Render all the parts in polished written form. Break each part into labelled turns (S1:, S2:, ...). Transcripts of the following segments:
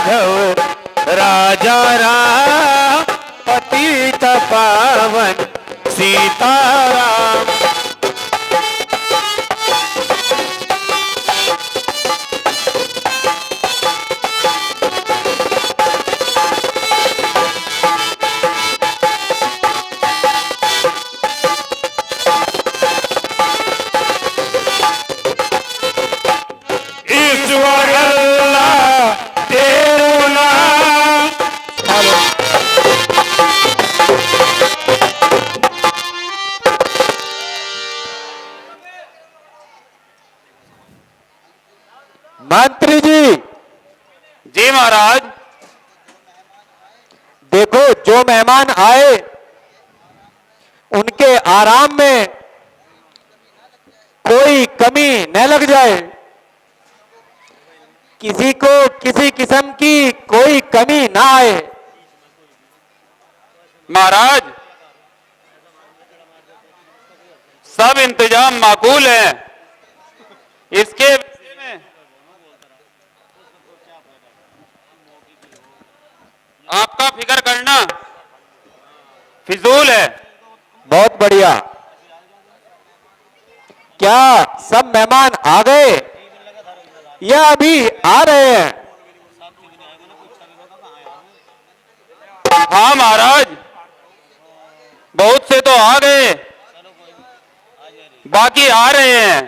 S1: राघव राजा राम पतित पावन सीताराम। ईश्वर अल्लाह तेरो नाम।
S2: मंत्री जी।
S1: जी महाराज।
S2: देखो जो मेहमान आए उनके आराम में कोई कमी न लग जाए, किसी को किसी किस्म की कोई कमी ना आए।
S1: महाराज सब इंतजाम माकूल है, इसके विषय में आपका फिक्र करना फिजूल है।
S2: बहुत बढ़िया। क्या सब मेहमान आ गए या अभी आ रहे हैं?
S1: हाँ महाराज, बहुत से तो आ गए, बाकी आ रहे हैं।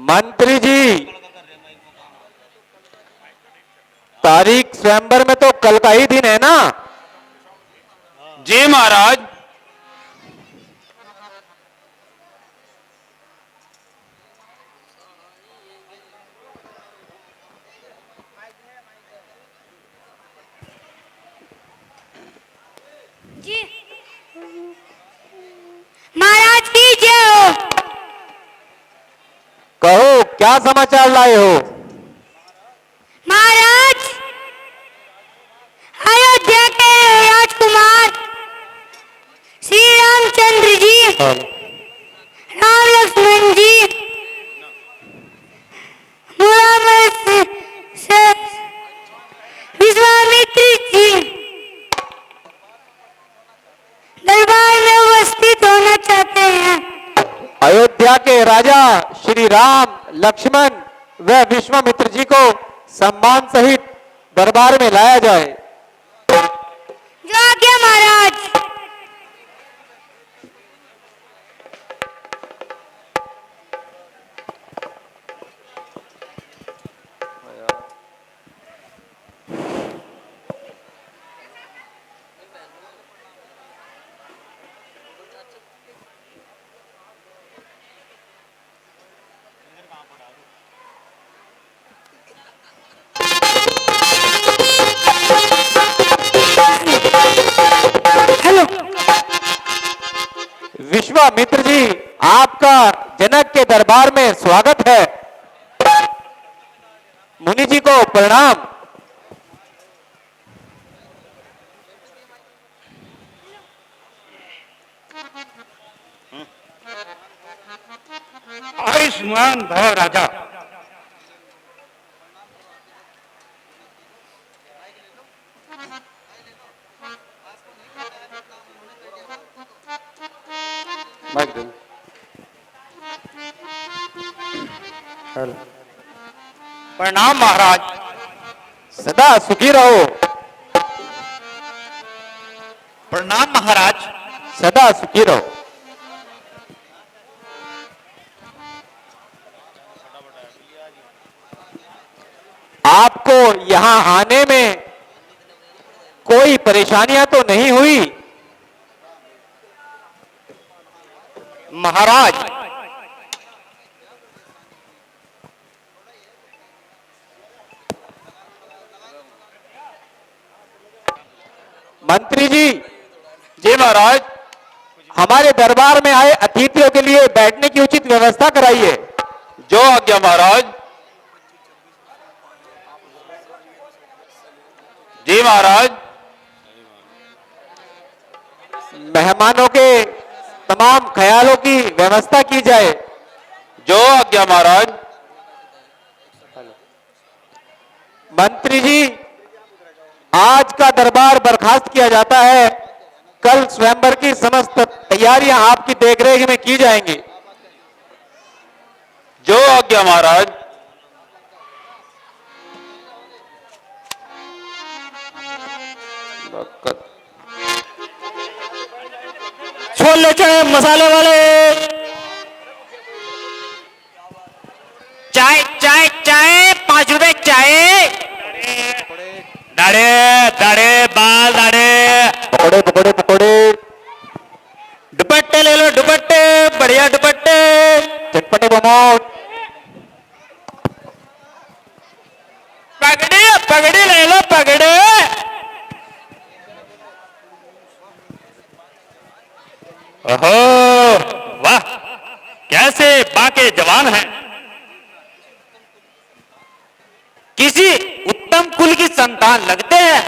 S2: मंत्री जी, तारीख स्वयंवर में तो कल का ही दिन है ना?
S1: जी महाराज।
S3: जी महाराज की जय हो।
S2: कहो क्या समाचार लाए हो?
S3: महाराज अयोध्या के राजकुमार श्री रामचंद्र जी, राम लक्ष्मण जी, विश्वामित्र जी दरबार में उपस्थित होना चाहते हैं।
S2: अयोध्या के राजा श्री राम, लक्ष्मण व विश्वामित्र जी को सम्मान सहित दरबार में लाया जाए।
S3: जो आज्ञा महाराज।
S2: विश्वामित्र जी, आपका जनक के दरबार में स्वागत है। मुनि जी को प्रणाम।
S4: आयुष्मान भव राजा। प्रणाम महाराज।
S2: सदा सुखी रहो।
S4: प्रणाम महाराज।
S2: सदा सुखी रहो। आपको यहां आने में कोई परेशानियां तो नहीं हुई?
S4: महाराज
S2: मंत्री जी।
S1: जी महाराज।
S2: हमारे दरबार में आए अतिथियों के लिए बैठने की उचित व्यवस्था कराइए।
S1: जो आज्ञा महाराज। जी महाराज।
S2: मेहमानों के तमाम ख्यालों की व्यवस्था की जाए।
S1: जो आज्ञा महाराज।
S2: मंत्री जी, आज का दरबार बर्खास्त किया जाता है। कल स्वयंवर की समस्त तैयारियां आपकी देखरेख में की जाएंगी।
S1: जो आज्ञा महाराज।
S4: छोले चाय मसाले वाले,
S3: चाय चाय चाय 5 रुपए चाय।
S4: दाढ़े दाढ़े बाल दाढ़े,
S2: पकोड़े पकोड़े पकोड़े,
S4: दुपट्टे ले लो दुपट्टे, बढ़िया दुपट्टे,
S2: चटपटे बमोट,
S4: पगड़ी पगड़ी ले लो पगड़ी। ओहो वाह, कैसे बाके जवान हैं। किसी उत्तम कुल की संतान लगते हैं।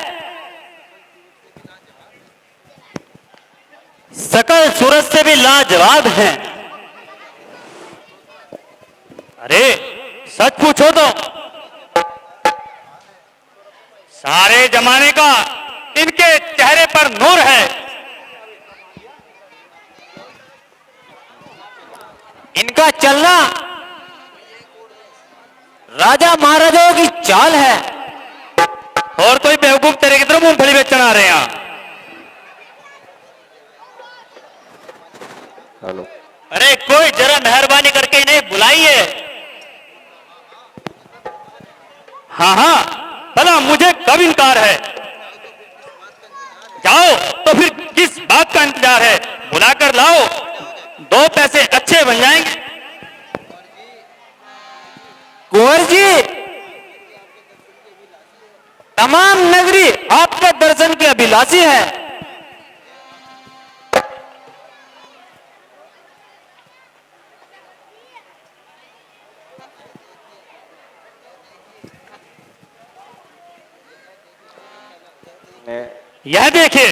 S4: सकल सूरत से भी लाजवाब हैं। अरे सच पूछो तो सारे जमाने का इनके चेहरे पर नूर है। इनका चलना राजा महाराजाओं की चाल है। और कोई बेवकूफ तेरे की तरफ मूंगफली बेचने आ रहे हैं।
S2: हेलो,
S4: अरे कोई जरा मेहरबानी करके इन्हें बुलाइए। हाँ हाँ, भला मुझे कब इनकार है। जाओ तो फिर किस बात का इंतजार है, बुलाकर लाओ, 2 पैसे अच्छे बन जाएंगे। कुंवर जी, तमाम नगरी आपके दर्शन के अभिलाषी है। यह देखिए,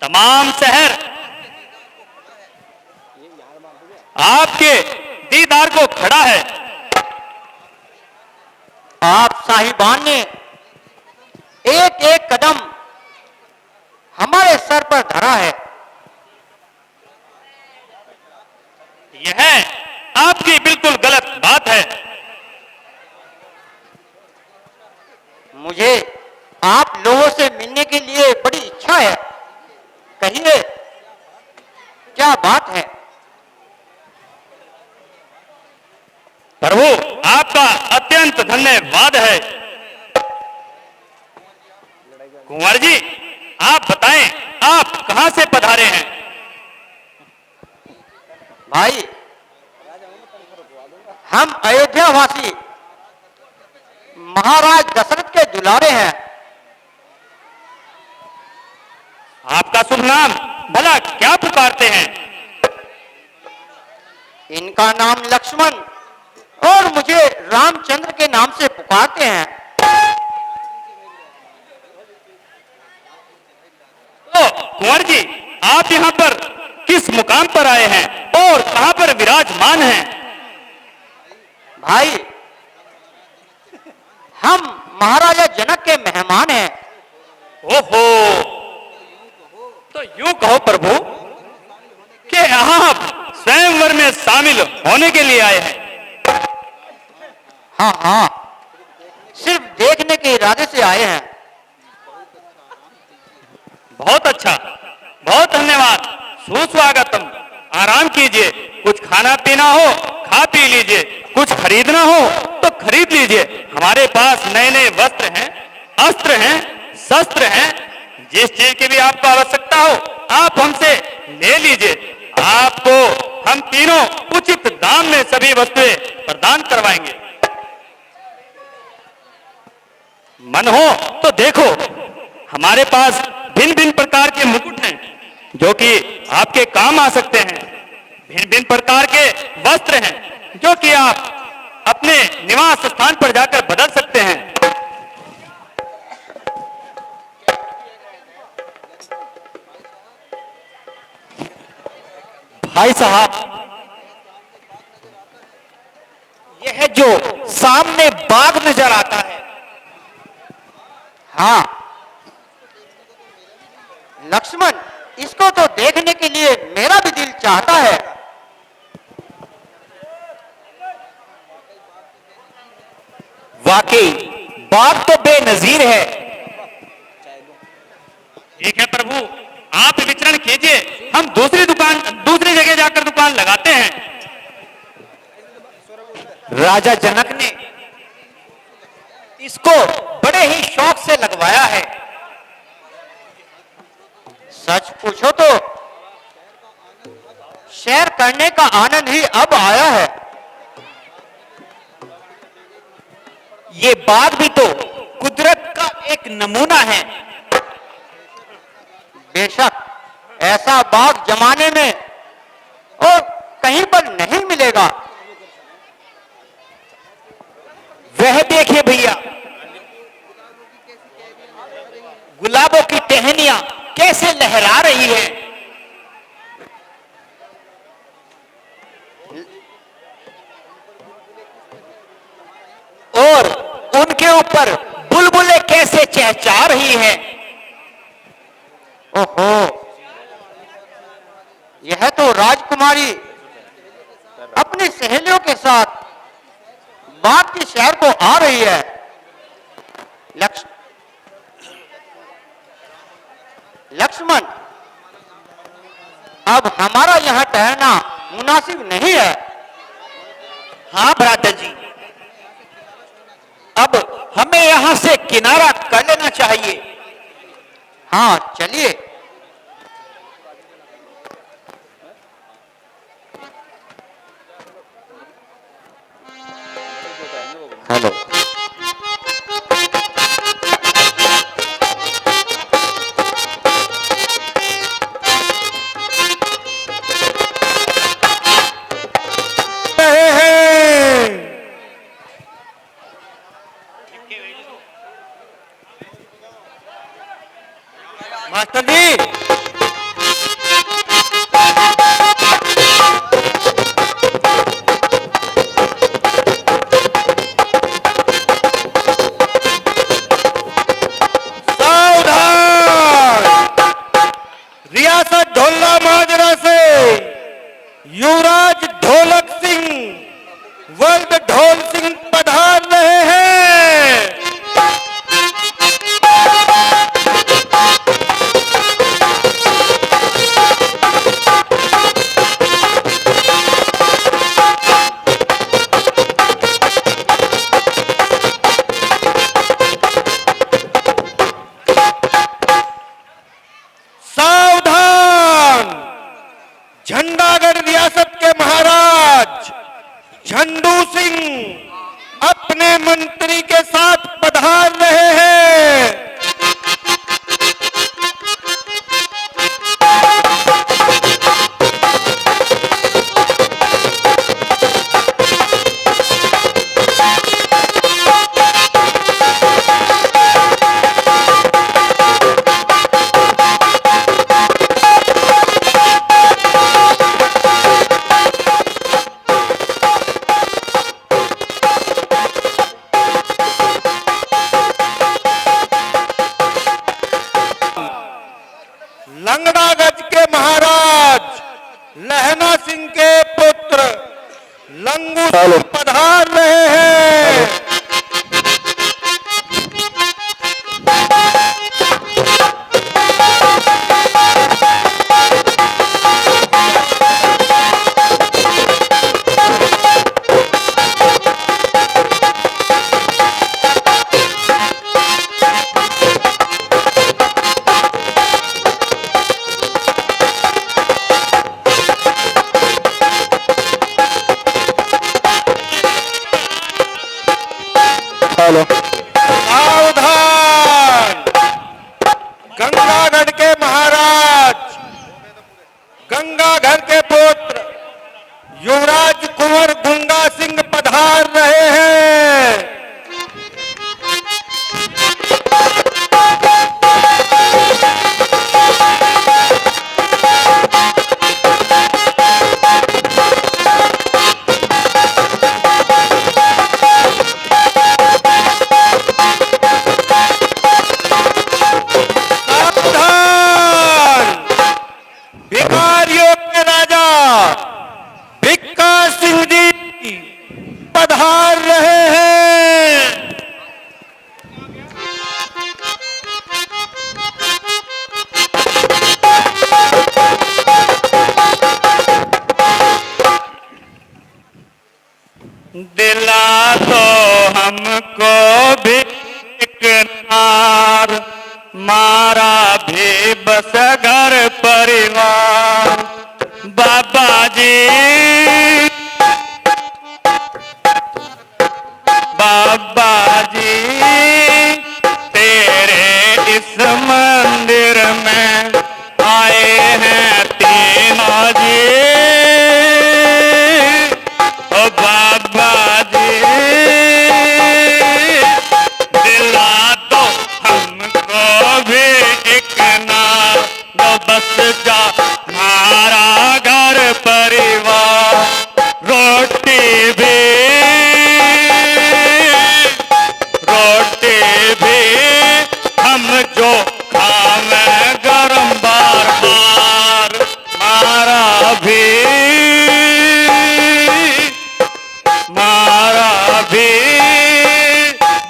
S4: तमाम शहर आपके दीदार को खड़ा है।
S3: आप साहिबान ने एक एक कदम हमारे सर पर धरा है।
S4: यह आपकी बिल्कुल गलत बात है।
S3: मुझे आप लोगों से मिलने के लिए बड़ी इच्छा है। कहिए क्या बात है।
S4: प्रभु आपका अत्यंत धन्यवाद है। कुंवर जी, आप बताएं, आप कहां से पधारे हैं।
S3: भाई, हम अयोध्या वासी महाराज दशरथ के दुलारे हैं।
S4: आपका शुभ नाम भला क्या पुकारते हैं।
S3: इनका नाम लक्ष्मण और मुझे रामचंद्र के नाम से पुकारते हैं।
S4: तो कुंवर जी, आप यहाँ पर किस मुकाम पर आए हैं और कहां पर विराजमान हैं।
S3: भाई, हम महाराजा जनक के मेहमान हैं।
S4: ओहो, तो यूं कहो प्रभु कि आप स्वयंवर में शामिल होने के लिए आए हैं।
S3: हाँ हाँ, सिर्फ देखने के इरादे से आए हैं।
S4: बहुत अच्छा, बहुत धन्यवाद, सुस्वागतम। आराम कीजिए, कुछ खाना पीना हो खा पी लीजिए, कुछ खरीदना हो तो खरीद लीजिए। हमारे पास नए नए वस्त्र हैं, अस्त्र हैं, शस्त्र हैं। जिस चीज की भी आपको आवश्यकता हो आप हमसे ले लीजिए। आपको हम तीनों उचित दाम में सभी वस्तुएं प्रदान करवाएंगे। मन हो तो देखो, हमारे पास भिन्न भिन्न प्रकार के मुकुट हैं जो कि आपके काम आ सकते हैं। भिन्न भिन्न प्रकार के वस्त्र हैं जो कि आप अपने निवास स्थान पर जाकर बदल सकते हैं।
S3: भाई साहब, यह जो सामने बाग नजर आता है, हाँ लक्ष्मण, इसको तो देखने के लिए मेरा भी दिल चाहता है।
S4: वाकई बात तो बेनजीर है। ठीक है प्रभु, आप विचरण कीजिए, हम दूसरी जगह जाकर दुकान लगाते हैं। राजा जनक ने इसको बड़े ही शौक से लगवाया है।
S3: सच पूछो तो शेयर करने का आनंद ही अब आया है।
S4: ये बाग भी तो कुदरत का एक नमूना है।
S3: बेशक ऐसा बाग जमाने में और कहीं पर नहीं मिलेगा।
S4: वह देखिए भैया, गुलाबों की टहनियां कैसे लहरा रही है। और उनके ऊपर बुलबुलें कैसे चहचहा रही हैं।
S3: ओहो, यह तो राजकुमारी अपनी सहेलियों के साथ बाग की शहर को आ रही है। लक्ष्मण, अब हमारा यहाँ ठहरना मुनासिब नहीं है।
S4: हाँ भ्राता जी, अब हमें यहां से किनारा कर लेना चाहिए।
S3: हाँ चलिए। हेलो,
S4: मास्टर जी,
S1: रियासत ढोला माजरा से युवराज ढोलक सिंह वर्ल्ड ढोल सिंह पधार रहे हैं। सावधान! झंडागढ़ रियासत के महाराज झंडू सिंह अपने मंत्री के साथ पधार रहे हैं। लंगड़ा गज के महाराज लहना सिंह के पुत्र लंगू सिंह पधार रहे हैं।
S4: बाबा जी बाबा जी तेरे इस मंदिर में आए हैं तीनों जी ओ बाबा जी दिला दो हमको भी एक ना दो बस जा हमारा घर परिवार रोटी भी हम जो खावे गरम बार बार मारा भी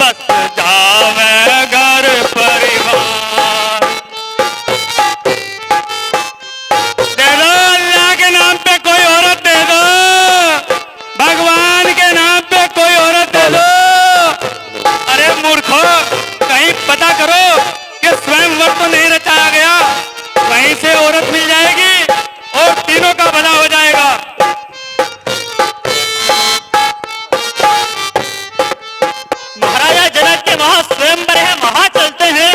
S4: बस जावे घर परिवार दे दो अल्लाह के नाम पे कोई औरत दे दो भगवान के नाम पे कोई औरत दे दो अरे मूर्खो कहीं पता करो कि स्वयंवर तो नहीं रचाया गया वहीं से औरत मिल जाएगी और तीनों का भला हो जाएगा महाराजा जनक के वहां स्वयंवर है वहां चलते हैं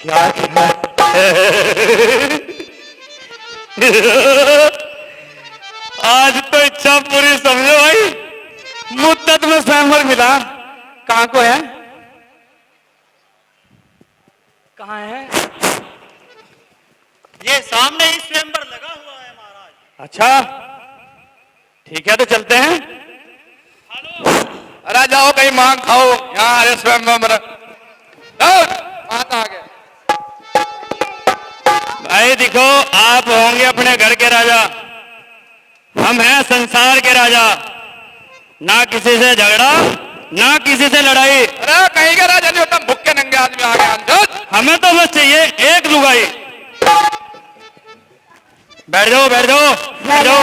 S4: क्या आज तो इच्छा पूरी समझो भाई मुद्दत में स्वयंवर मिला कहां को है कहां है
S3: ये सामने ही स्वयंवर लगा हुआ है महाराज।
S4: अच्छा ठीक है तो चलते हैं
S1: अरे जाओ कहीं मांग खाओ यहाँ अरे स्वयंवर आ गए
S4: भाई देखो आप होंगे अपने घर के राजा हम हैं संसार के राजा ना किसी से झगड़ा ना किसी से लड़ाई
S1: अरे कहीं का राजा नहीं होता भुक्के नंगे आदमी आ गए
S4: हमें तो बस चाहिए एक लुगाई बैठ जाओ बैठ जाओ बैठ जाओ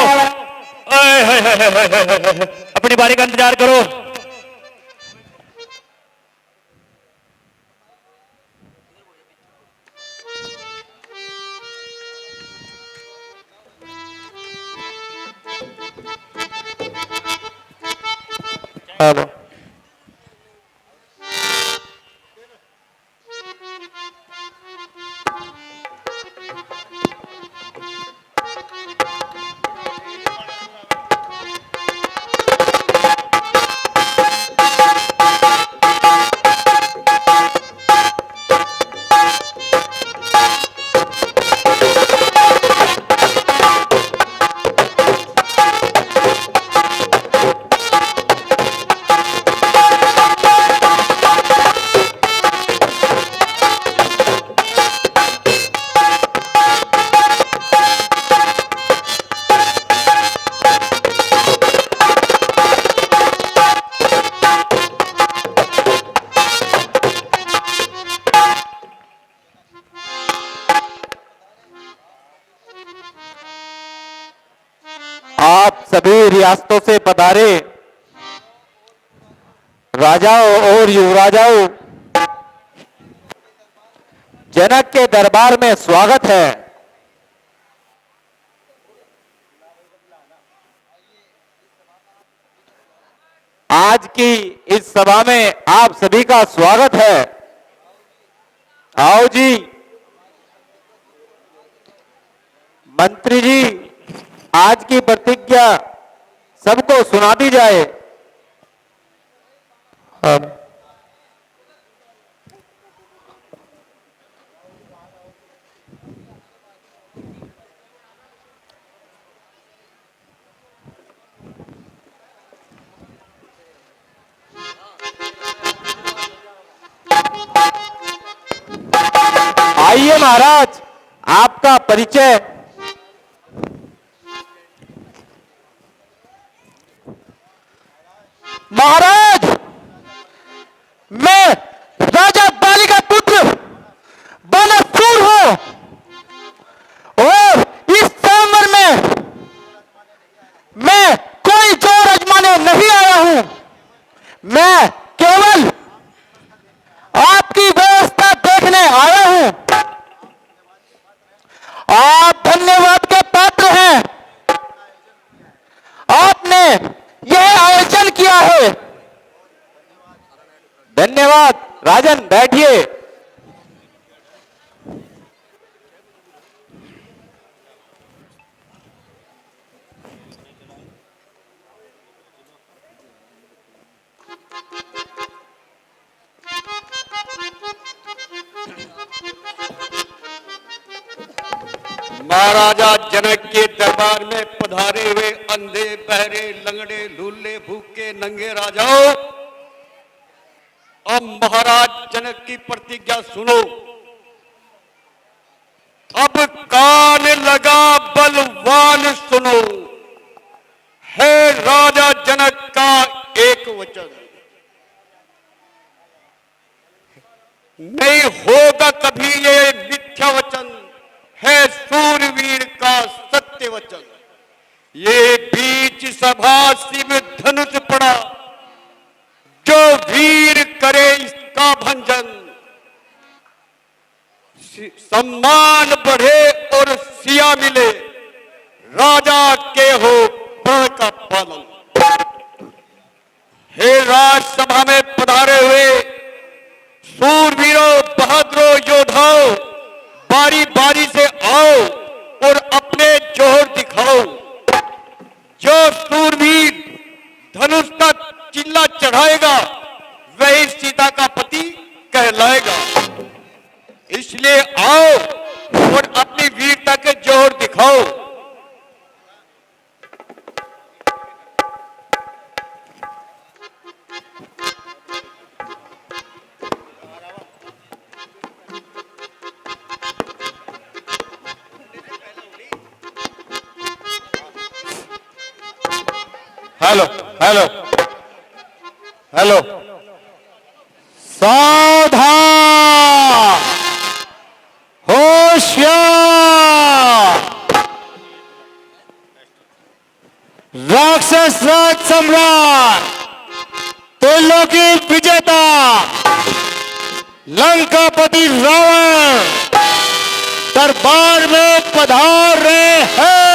S4: ओए होए होए होए होए होए। अपनी बारी का इंतजार करो
S2: हेलो आप सभी रियासतों से पधारे राजाओं और युवराजाओं जनक के दरबार में स्वागत है। आज की इस सभा में आप सभी का स्वागत है। आओ जी मंत्री जी आज की प्रतिज्ञा सबको सुना दी जाए। आइए महाराज आपका परिचय। महाराज मैं राजा बाली का पुत्र बानासुर हूं और इस स्वयंवर में मैं कोई जोर आजमाने नहीं आया हूं। मैं केवल आपकी व्यवस्था देखने आया हूं। आप धन्यवाद के पात्र हैं। धन्यवाद। राजन बैठिए।
S5: महाराजा जनक के दरबार में पधारे हुए अंधे बहरे लंगड़े लूले भूखे नंगे राजाओं, अब महाराज जनक की प्रतिज्ञा सुनो। अब कान लगा बलवान सुनो, है राजा जनक का एक वचन, नहीं होगा कभी ये मिथ्या वचन, है सूरवीर का सत्य वचन। ये बीच सभा शिव धनुष पड़ा, जो वीर करे इसका भंजन, सम्मान बढ़े और सिया मिले, राजा के हो प्रण का पालन। हे राजसभा में पधारे हुए सूरवीरों बहादुरों योद्धाओं, बारी बारी से आओ और अपने जोहर दिखाओ। जो सूरवीर धनुष का चिल्ला चढ़ाएगा वही सीता का पति कहलाएगा। इसलिए आओ और अपनी वीरता के जोहर दिखाओ।
S1: हेलो हेलो हेलो,
S2: सावधान, होशियार, राक्षस राज सम्राट, त्रिलोकी विजेता, लंकापति रावण दरबार में पधार रहे हैं।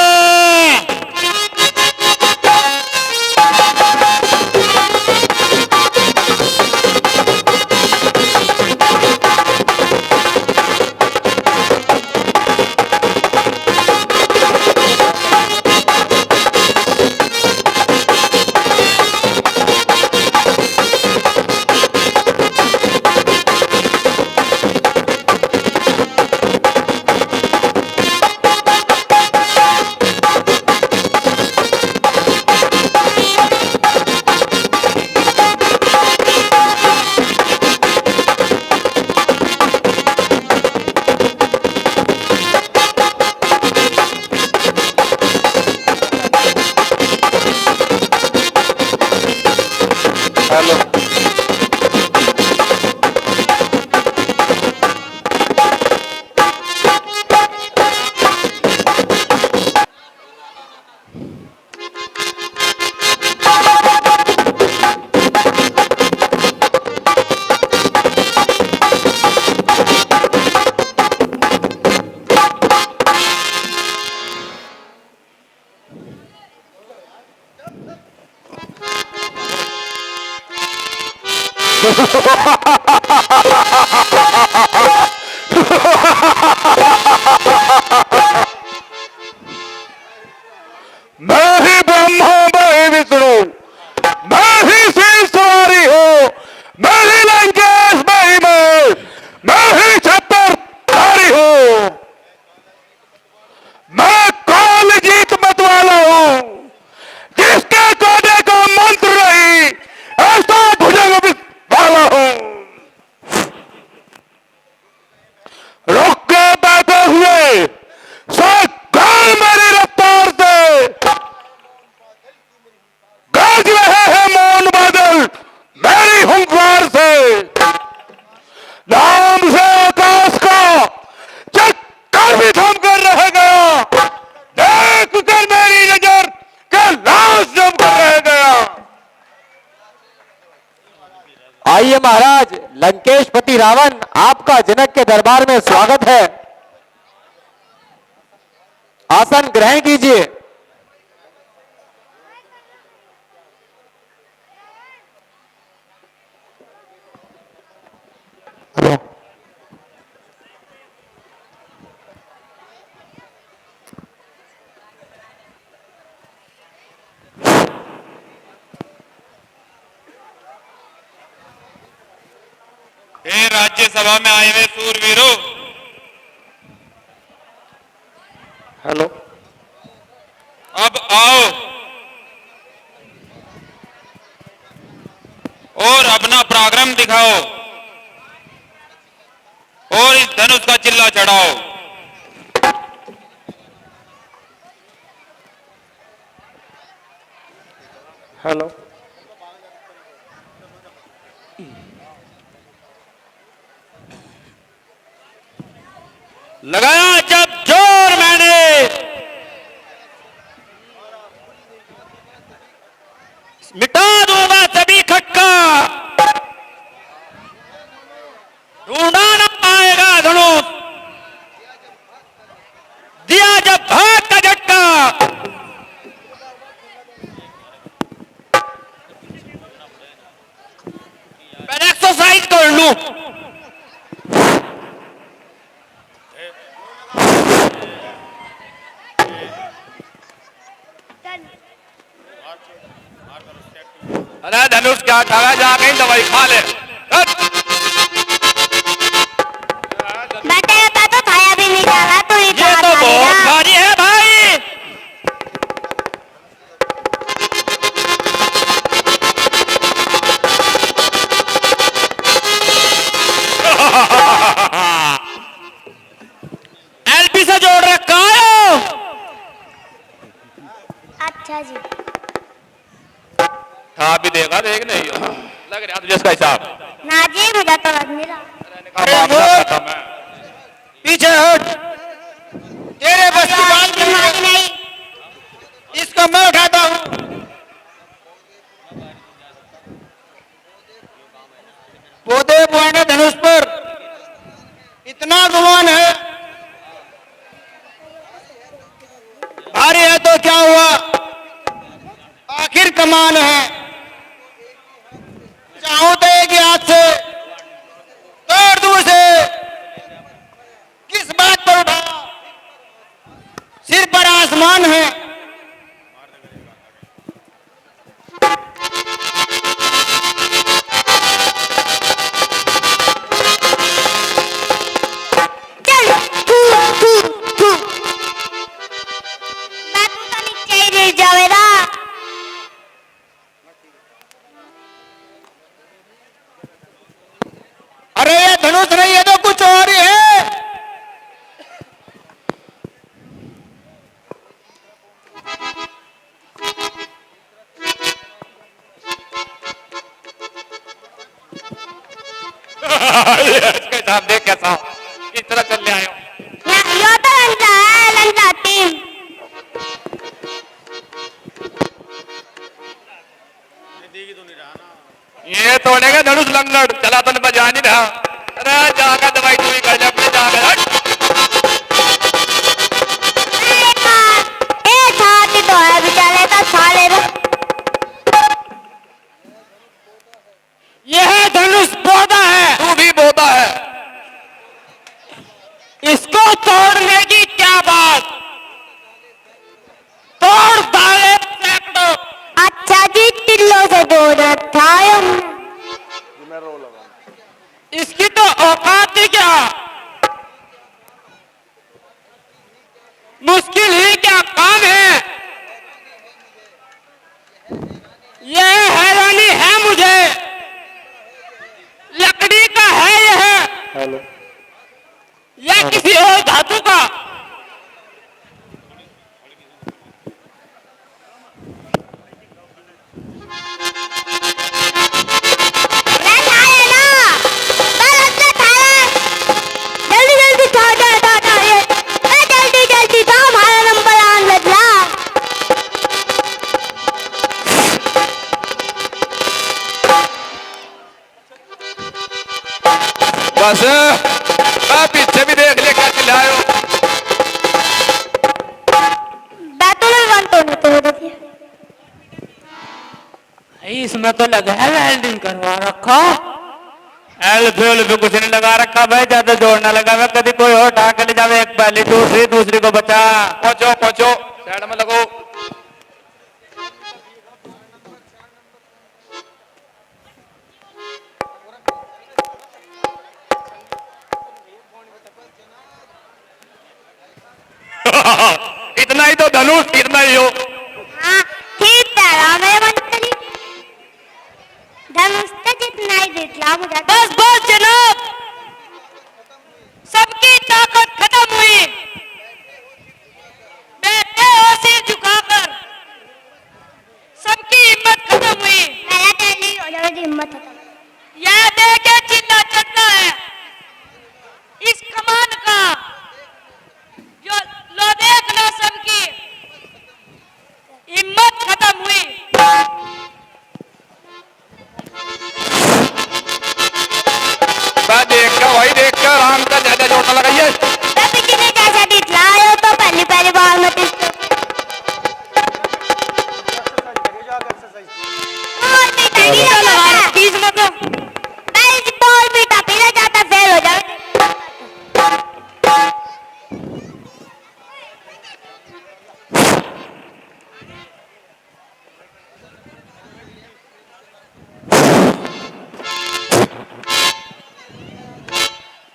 S1: मैं ही ब्रह्मा, मैं ही विष्णु, मैं ही शेर सवारी हूँ, मैं ही लंकेश, मैं ही छत्रधारी हूँ, मैं काल जीत मत वाला हूँ, जिसके कोने का मंत्र नहीं ऐसा भुजंग वाला हूँ। रुक के बैठे हुए सब मेरी रफ्तार से गरज रहे हैं मौन बादल मेरी हुंकार से। नाम से आकाश का चक्कर भी थम कर रह गया, देख कर मेरी नजर का लाश जम कर रह गया।
S2: आइए महाराज, लंकेशपति रावण आपका जनक के दरबार में स्वागत है। आसन ग्रहण कीजिए।
S4: राज्यसभा में आए हुए सूरवीरों,
S1: हेलो,
S4: अब आओ और अपना पराक्रम दिखाओ और इस धनुष का चिल्ला चढ़ाओ।
S1: हेलो,
S4: लगाया जब जोर मैंने, मिटा दूंगा सभी खटका, ढूंढा ना पाएगा धनुष, दिया जब भाग का झटका। मैं एक्सरसाइज कर लूं। अरे धनुष क्या खाया, जा कहीं दवाई खा ले।
S6: बेटे का तो खाया भी नहीं डाला तो
S4: ये तो बहुत भारी है भाई। एलपी से जोड़ रखा है।
S6: अच्छा जी।
S4: खा भी देगा, देख नहीं लग रहा तुझे इसका हिसाब।
S6: ना जी मुझे तो लग नहीं रहा।
S5: पीछे हट, तेरे बस की बात
S6: की मारी
S5: नहीं,
S6: नहीं।
S5: इसको मैं उठाता हूँ। पौधे पुराने धनुष पर इतना गुमान है, भारी है तो क्या हुआ, आखिर कमान है। चाहूं तो एक ही हाथ से तोड़ दूं उसे, किस बात पर उठा, सिर पर आसमान है।
S6: चल तू मैं तू तो नीचे ही गिर जावेगा।
S5: अरे ये धनुष नहीं है तो कुछ और ही है।
S4: इसका हिसाब देख कैसा किस तरह चलने आए हो।
S6: यो तो लंका है, लंका टीम।
S4: ये तोड़ेगा धनुष लंगड़, चला तो बजा नहीं रहा। अरे जाकर दवाई तू ही कर ले अपने, जाकर हट।
S6: एक हाथ ही तो है बेचारे का साले रे।
S5: यह धनुष पौधा है,
S4: तू भी बोता है।
S5: इसको तोड़ने की क्या बात, तोड़ डाले सैकड़ों।
S6: अच्छा जी टिल्लो से बोल रखा है हमने।
S5: इसकी तो औकात ही क्या, मुश्किल ही क्या काम है। यह हैरानी है मुझे, लकड़ी का है यह
S1: हेलो,
S5: या किसी और धातु का।
S6: मैं खाया ना, बस अच्छा खाया। जल्दी जल्दी खा जा ये। जल्दी जल्दी था हमारा नंबर आने लगा।
S4: बस पीछे भी देख ले क्या चिल्लाए हो।
S6: बैतूल में बंद तो नहीं तोड़ दिया।
S2: इसमें तो लगा है वेल्डिंग करवा रखा।
S4: एल्फ पे कुछ नहीं लगा रखा भाई, ज्यादा जोर ना लगा। मैं कभी कोई और उठा के ले जावे, एक पहली दूसरी दूसरी को बचा। पहुंचो पहुंचो, साइड में लगो। इतना ही तो धनुष, इतना ही हो।
S6: हाँ ठीक कह रहा मेरे मंत्री, धनुष तो जितना ही दिखला मुझे।
S3: बस बस जनाब, सबकी ताकत खत्म हुई। बैठे हो सिर झुकाकर, सबकी हिम्मत खत्म हुई।
S6: मेरा तो नहीं हो जाएगी हिम्मत खत्म।
S3: यह देखे चिल्ला चलता है इस कमान का, जो लो देख लो सबकी हिम्मत खत्म हुई।
S1: देख कर भाई, देख कर आराम का ज्यादा जोर न लगाइए।
S6: तब कितने जैसा दिखलाए हो तो पहली पहली बार मत इसको। और मीठा नहीं लगाता।
S3: चीज मतलब
S6: मैं इस बॉल मीठा पीना चाहता, फेल हो जाए।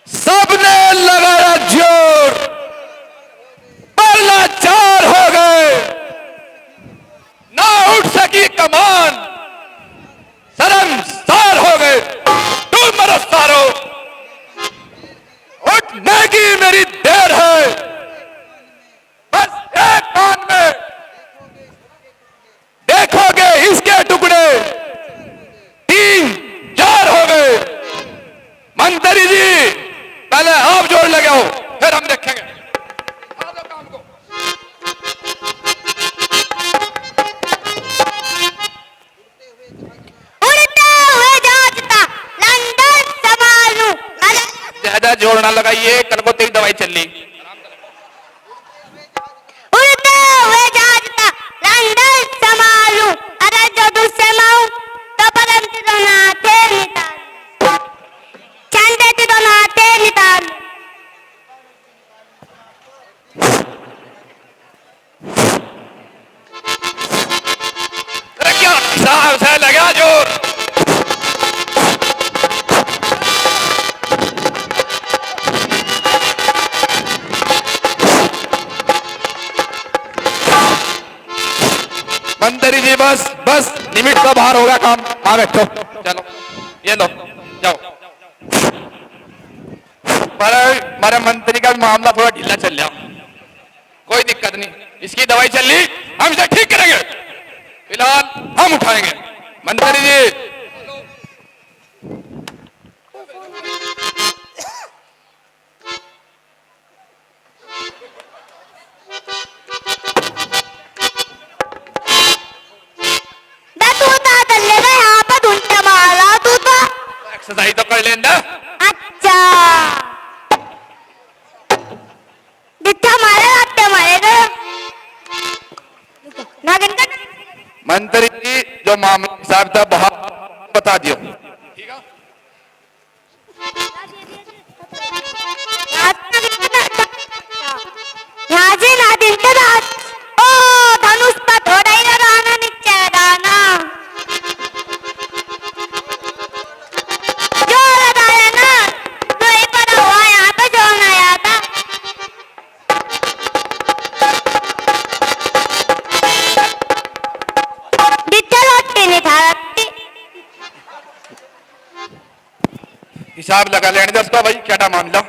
S1: सबने लगाया जोर, पर लाचार हो गए, ना उठ सकी कमान, शर्मसार हो गए। तुम मरो सारो, उठने की मेरी देर है। बस एक कान में देखोगे इसके टुकड़े 3-4 हो गए। मंत्री जी पहले आप जोड़ लगे हो, फिर हम देखेंगे। आ जाओ काम को।
S6: उड़ते हुए जाता लंदन संभालूं।
S1: ज्यादा जोर ना लगाइए, कल को तेरी दवाई चल ली।
S6: उड़ते हुए जाता लंदन संभालूं। अगर जो दूसरे माऊं तो परंतु तो नाते निताल, चंदे तो नाते निताल।
S1: अरे क्या साहब से लगा जोर। मंत्री जी बस बस, लिमिट से बाहर होगा काम। आ बैठो, चलो ये लो जाओ। पर हमारे मंत्री का मामला थोड़ा ढीला चल रहा, कोई दिक्कत नहीं, इसकी दवाई चल ली, हम इसे ठीक करेंगे। फिलहाल हम उठाएंगे। मंत्री जी
S6: तू तो दल्ले का यहाँ पर ढूंढते मारा तू तो।
S1: एक्सरसाइज तो कर लेना।
S6: अच्छा जितना मारे लगते मारेगा ना गिनकर।
S1: मंत्री जी जो मामला हिसाब था बहुत बता दियो।
S6: यहाँ से ना दिन के रात ओ धनुष पर थोड़ा ही लगाना नीचे लगाना। जो लगाया ना जो ही पड़ा हुआ यहाँ पे जो ना आता। बिच्छा लौटती नहीं था रखती।
S1: हिसाब लगा लेने दे उसका भाई, क्या मामला।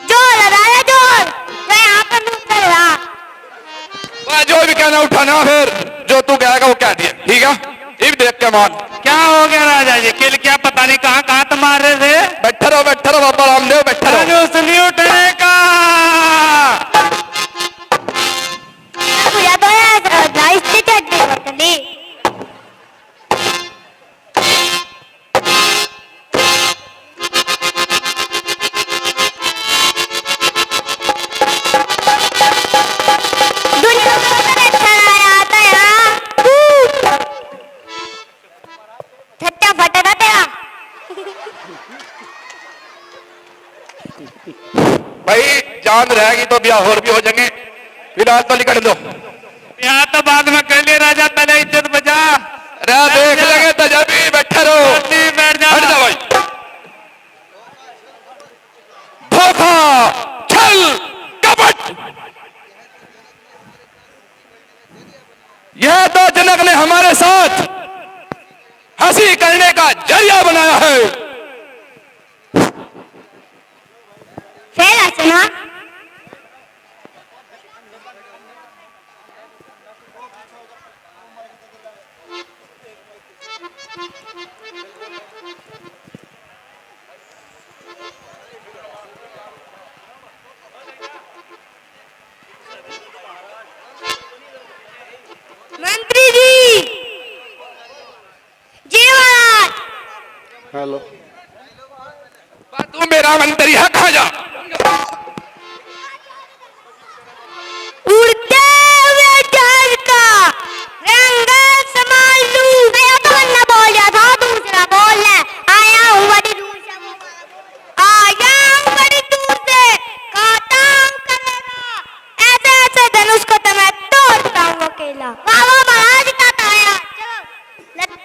S6: जोर लगाया जोर, जो यहाँ पर मुँह कर रहा।
S1: वह जो भी कहना उठाना, फिर जो तू कहेगा वो कह दिया, ठीक है। इब देख के मान।
S4: क्या हो गया राजा जी? किल क्या पता नहीं कहाँ कहाँ तो मार रहे थे।
S1: बैठे रहो बाबा रामदेव, बैठे रहो।
S4: धनुष नहीं उठने का।
S6: मुझे तो ऐसा इससे चढ़ने बदली। दुनिया में तो अच्छा आया था यहाँ। छत्ता फटेगा तेरा।
S1: भाई जान रहेगी तो ब्याह और भी हो जाएंगे, फिलहाल तो निकल दो।
S4: यहाँ तो बाद में कर लिए राजा, पहले इज्जत बचा।
S1: अरे देख लेंगे तो खुशी करने का जरिया बनाया है।
S6: फिर अर्चना मंत्री जी, जी महाराज।
S5: हेलो।
S1: तू मेरा मंत्री है, कहाँ जा?
S6: उड़ते हुए जहाज का रंग संभाल लूं। मैं तो वरना बोल रहा था, दूसरा बोल ले। आया हूँ बड़ी दूर से, आया हूँ बड़ी दूर से, खाता हूँ कलेजा। ऐसे ऐसे धनुष को तो मैं तोड़ता हूँ अकेला। वाह वाह महाराज का ताया। चलो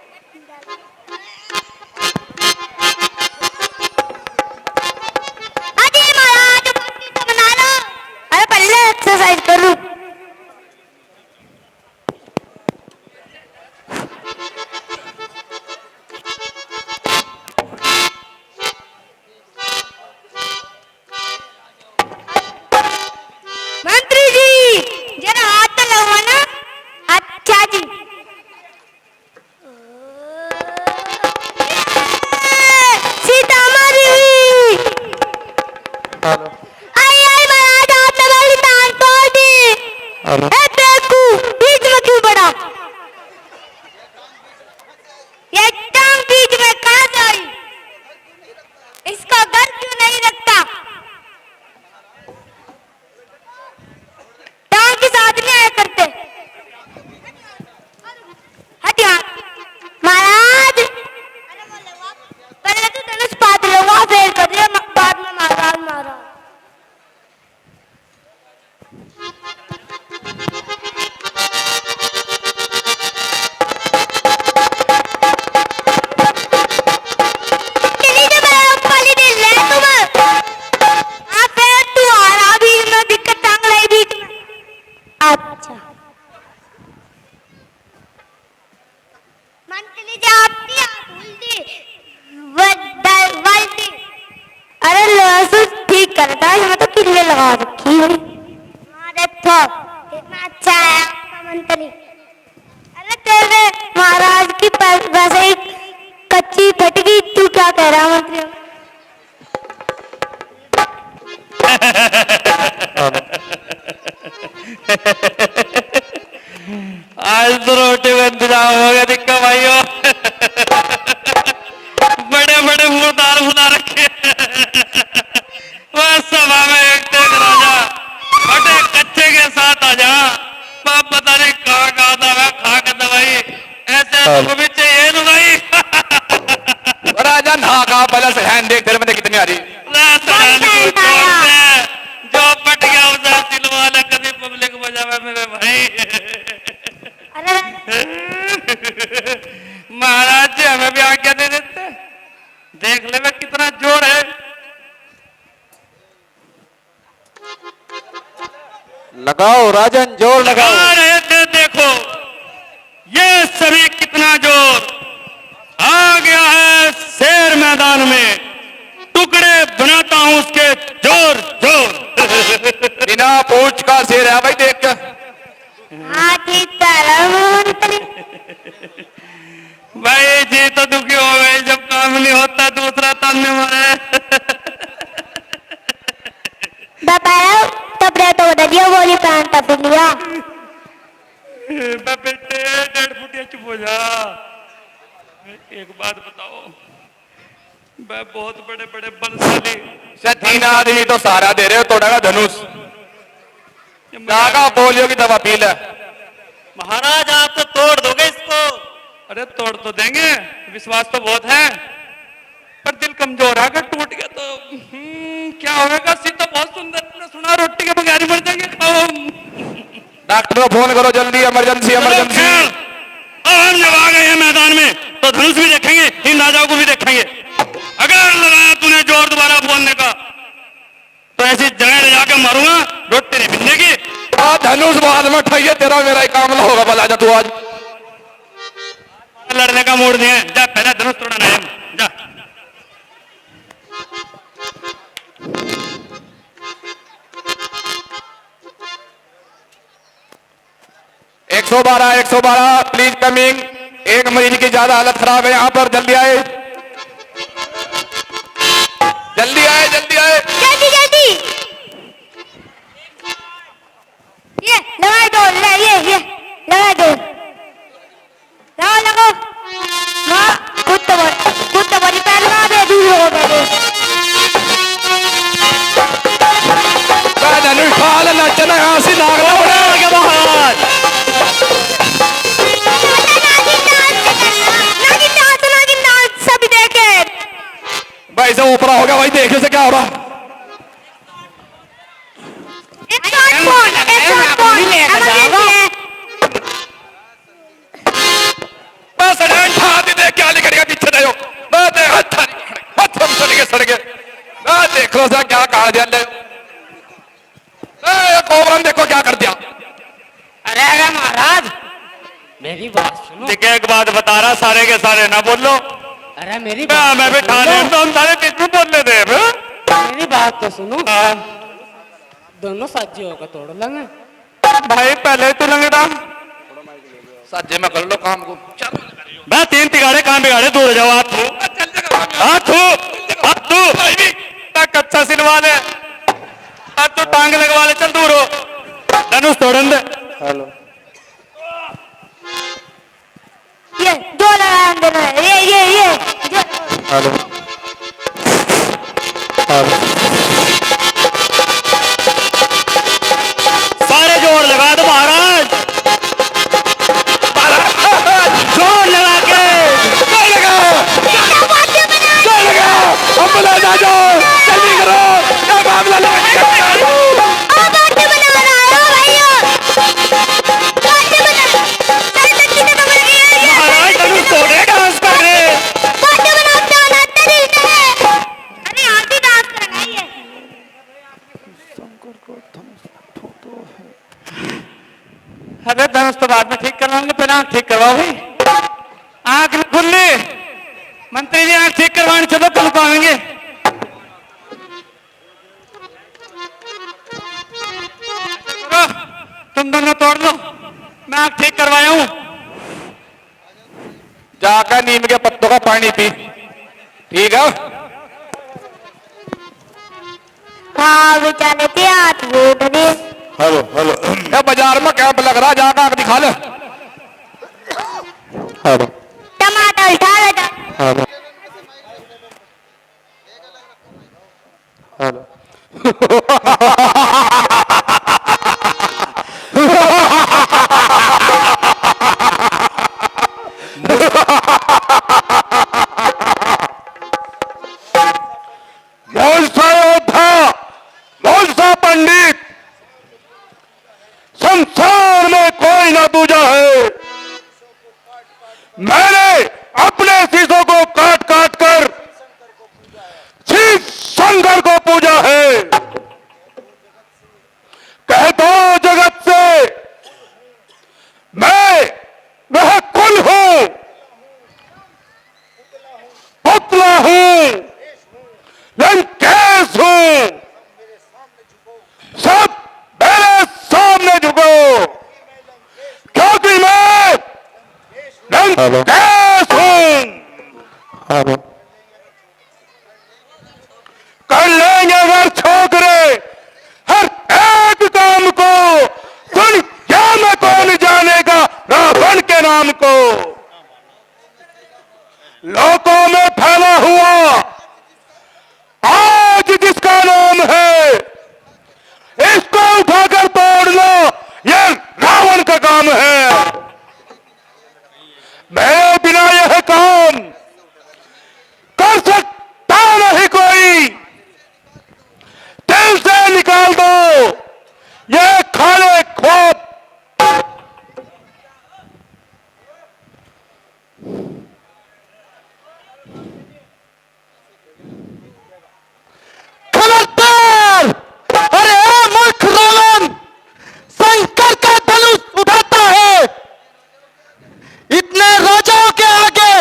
S6: अजी महाराज पत्नी तो बना लो। अरे पहले एक्सरसाइज करूं। मंत्री जी जरा हाथ तो लगाओ ना। अच्छा जी। सीतामढ़ी। आई आई महाराज आपने मेरी टांग तोड़ दी। ए बेकू, बीच में क्यों पड़ा? ये टांग बीच में कहाँ से आई? इसका घर क्यों नहीं रखता? टांग के साथ नहीं आया करते। हट यहाँ। महाराज पहले तो धनुष पात लो, वहाँ फेर कर दिया, बाद में महाराज मारा। चली जा मेरा पली दिल ले तुम। हाँ फिर तू आ रहा बीच में, दिक्कत टांग लाई बीच में। अच्छा मंत्री जी आपकी आँख उल्टी वल्टी। अरे लहसुन ठीक करता है, मैं तो किले लगा रखी है। अरे तो कितना अच्छा है आपका मंत्री। अरे तेरे महाराज की वैसे ही कच्ची फटकी, तू क्या कह रहा है मंत्री?
S4: आज तो रोटी का इंतजाम हो गया दिक्कत भाइयों। बड़े बड़े मुर्दार बुला रखे। वह सभा में एक राजा फटे कच्चे के साथ आ जा। बाप पता नहीं कहाँ कहाँ था, मैं खा के दवाई ऐसे तो भी चाहिए ना भाई।
S1: राजा नहा का पहले से हैंड देख, तेरे में कितनी आ रही।
S4: जो पट गया उसे सिलवा ले, कभी पब्लिक बजावे मेरे भाई।
S6: अरे
S4: महाराज जी हमें भी आज्ञा दे देते। देख ले मैं कितना जोर है।
S2: लगाओ राजन, जोर लगाओ।
S4: लगा रहे थे, देखो ये सभी कितना जोर आ गया है। शेर मैदान में टुकड़े बनाता हूं उसके, जोर जोर।
S1: बिना पूछ का शेर है भाई, देख के।
S6: हाथी तरह मंत्री।
S4: भाई जी तो दुखी हो गए जब काम नहीं होता, दूसरा ताने मारे।
S6: बताया तब रे तो दरिया बोली पैंट तब लिया।
S4: बेटे 1.5 फुटिया चुप हो जा। एक बात बताओ, मैं बहुत बड़े बड़े बलशाली
S1: तीन आदमी तो सहारा दे रहे हो, तोड़ेगा धनुष। जागा पोलियो की दवा पी ले।
S4: महाराज आप तो तोड़ दोगे इसको। अरे तोड़ तो देंगे, विश्वास तो बहुत है, पर दिल कमजोर है। अगर टूट गया तो क्या होगा? सीता बहुत सुंदर, तुमने सुना रोटी के बगैर ही मर जाएंगे। खाओ।
S1: डॉक्टर को फोन करो जल्दी, इमरजेंसी इमरजेंसी।
S4: अब हम जब आ गए हैं मैदान में तो धनुष भी देखेंगे, इन राजाओं को भी देखेंगे। अगर लगाया तूने जोर दोबारा बोलने का तो ऐसी जगह ले जाकर मारूंगा, रोटी नहीं मिलने की।
S1: धनुष बाद में उठाइए, तेरा मेरा ही काम होगा। बला जा तू आज
S4: लड़ने का मूड नहीं है, जा पहले धनुष तोड़ना है, जा।
S1: 112 प्लीज कमिंग। एक मरीज की ज्यादा हालत खराब है यहाँ पर, जल्दी आए, जल्दी आए, जल्दी आए।
S6: जल्दी जल्दी ये लगा दो, ये लगा दो, लगाओ हाँ कुत्ता बड़ी पैर लगा दे, दूर हो गए
S1: धनुषाल नचना हंसी नागरा बना के बाहर।
S6: नागिन डांस सभी देखे।
S1: भाई से ऊपर हो गया, भाई देखने से क्या हो रहा।
S6: एक शॉट
S1: बस ठाती देख क्या लिखेगा पीछे दे हाथ सड़के देख लो सर क्या काट दिया ले। कोबरम देखो क्या कर दिया।
S3: अरे अरे महाराज मेरी बात सुनो।
S4: ठीक है, एक बात बता रहा, सारे के सारे ना बोल लो।
S3: अरे मेरी
S4: मैं भी ठाने तो हम सारे बीच में बोल लेते हैं।
S3: मेरी बात तो सुनो। दोनों साजियों का तोड़ लेंगे।
S1: भाई पहले तो लंगड़ा साजे में कर लो काम को।
S4: मैं 3 तिगाड़े काम बिगाड़े, दूर जाओ आप। तू कच्चा सिलवा ले, अब तो टांग लगवा ले, चल दूर हो। धनुष तोड़न दे।
S2: हेलो
S6: ये दो लगा अंदर है, ये
S2: हेलो हेलो
S4: सारे जोर लगा दो महाराज, जोर लगा के
S1: एम्बुलेंस आ जाओ, जल्दी करो, क्या मामला
S4: महाराज धनुष तोड़े, डांस कर रहे।
S6: अरे आप भी डांस कराइए।
S4: अबे धनुष तो बाद में ठीक करवाएंगे, पहले आँख ठीक करवाओ भाई। आँख नहीं खुली, मंत्री जी आँख ठीक करवाने चलो, कल को आएंगे। तुम दोनों तोड़ लो, मैं आँख ठीक करवाया हूँ।
S1: जाकर नीम के पत्तों का पानी पी, ठीक है।
S6: हाँ बेचारे प्यास वोट दे।
S1: हेलो हेलो क्या बाजार में कैंप लग रहा, जाकर आँख दिखा ले।
S2: हेलो
S6: टमाटर उठा ले जा।
S2: हेलो हेलो
S1: कौन सा योद्धा, कौन सा पंडित संसार में कोई ना दूजा है। मैंने अपने शीशों को काट काट कर शीश शंकर को पूजा है। कह दो जगत से मैं वह कुल हूं, पुतला हूं, लंकेश हूं। सब मेरे सामने झुको, क्योंकि मैं लंकेश हूं।
S2: हेलो
S1: कर लेंगे अगर छोकरे हर एक काम को, दुनिया में कौन जानेगा रावण के नाम को। लोगों में फैला हुआ आज जिसका नाम है, इसको उठाकर तोड़ना यह रावण का काम है। मेरे बिना यह काम कर सकता नहीं कोई। दिल से निकाल दो ये खाने ख्वाब।
S2: खबरदार! अरे मूर्ख रावण, शंकर का धनुष उठाता है। इतने राजाओं के आगे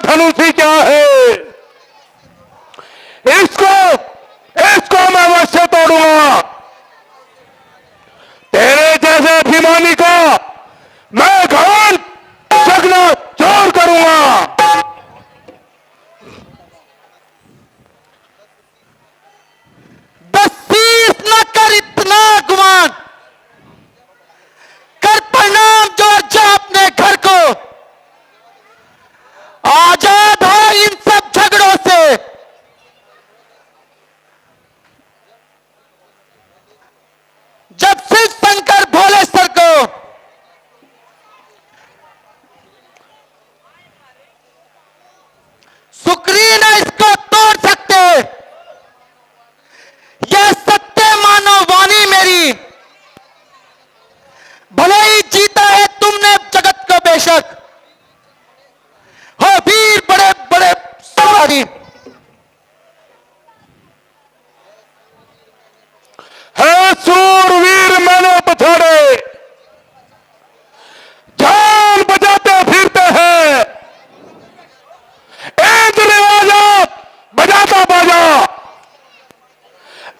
S1: धनुषी क्या है, इसको इसको मैं अवश्य तोड़ूंगा। तेरे जैसे अभिमानी को मैं घायल चकना चोर करूंगा।
S2: बस शीश न कर इतना गुमान, कर प्रणाम जोर जा अपने घर को, आजाद हो इन सब झगड़ों से। जब शिव शंकर भोलेश्वर को सुक्री न इसको तोड़ सकते, यह सत्य मानो वाणी मेरी। भले ही जीता है तुमने जगत को बेशक, हो वीर बड़े बड़े सवारी।
S1: है सूरवीर मैंने पछाड़े, जान बजाते फिरते हैं, एक रिवाजा बजाता बाजा,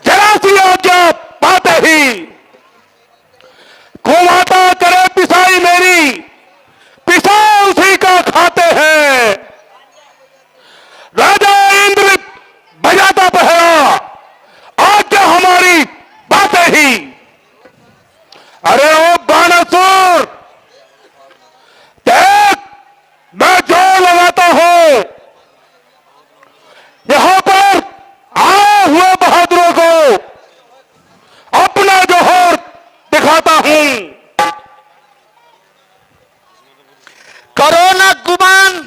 S1: जरा सी आज्ञा पाते ही घुमाता करे पिसाई मेरी, पिसा उसी का खाते हैं। राजा इंद्र बजाता पहरा, आज्ञा हमारी बातें ही। अरे ओ बाणासुर, देख मैं जो लगाता हूं, यहां पर आए हुए बहादुरों को अपना जोहर दिखाता हूं।
S2: करो ना गुमान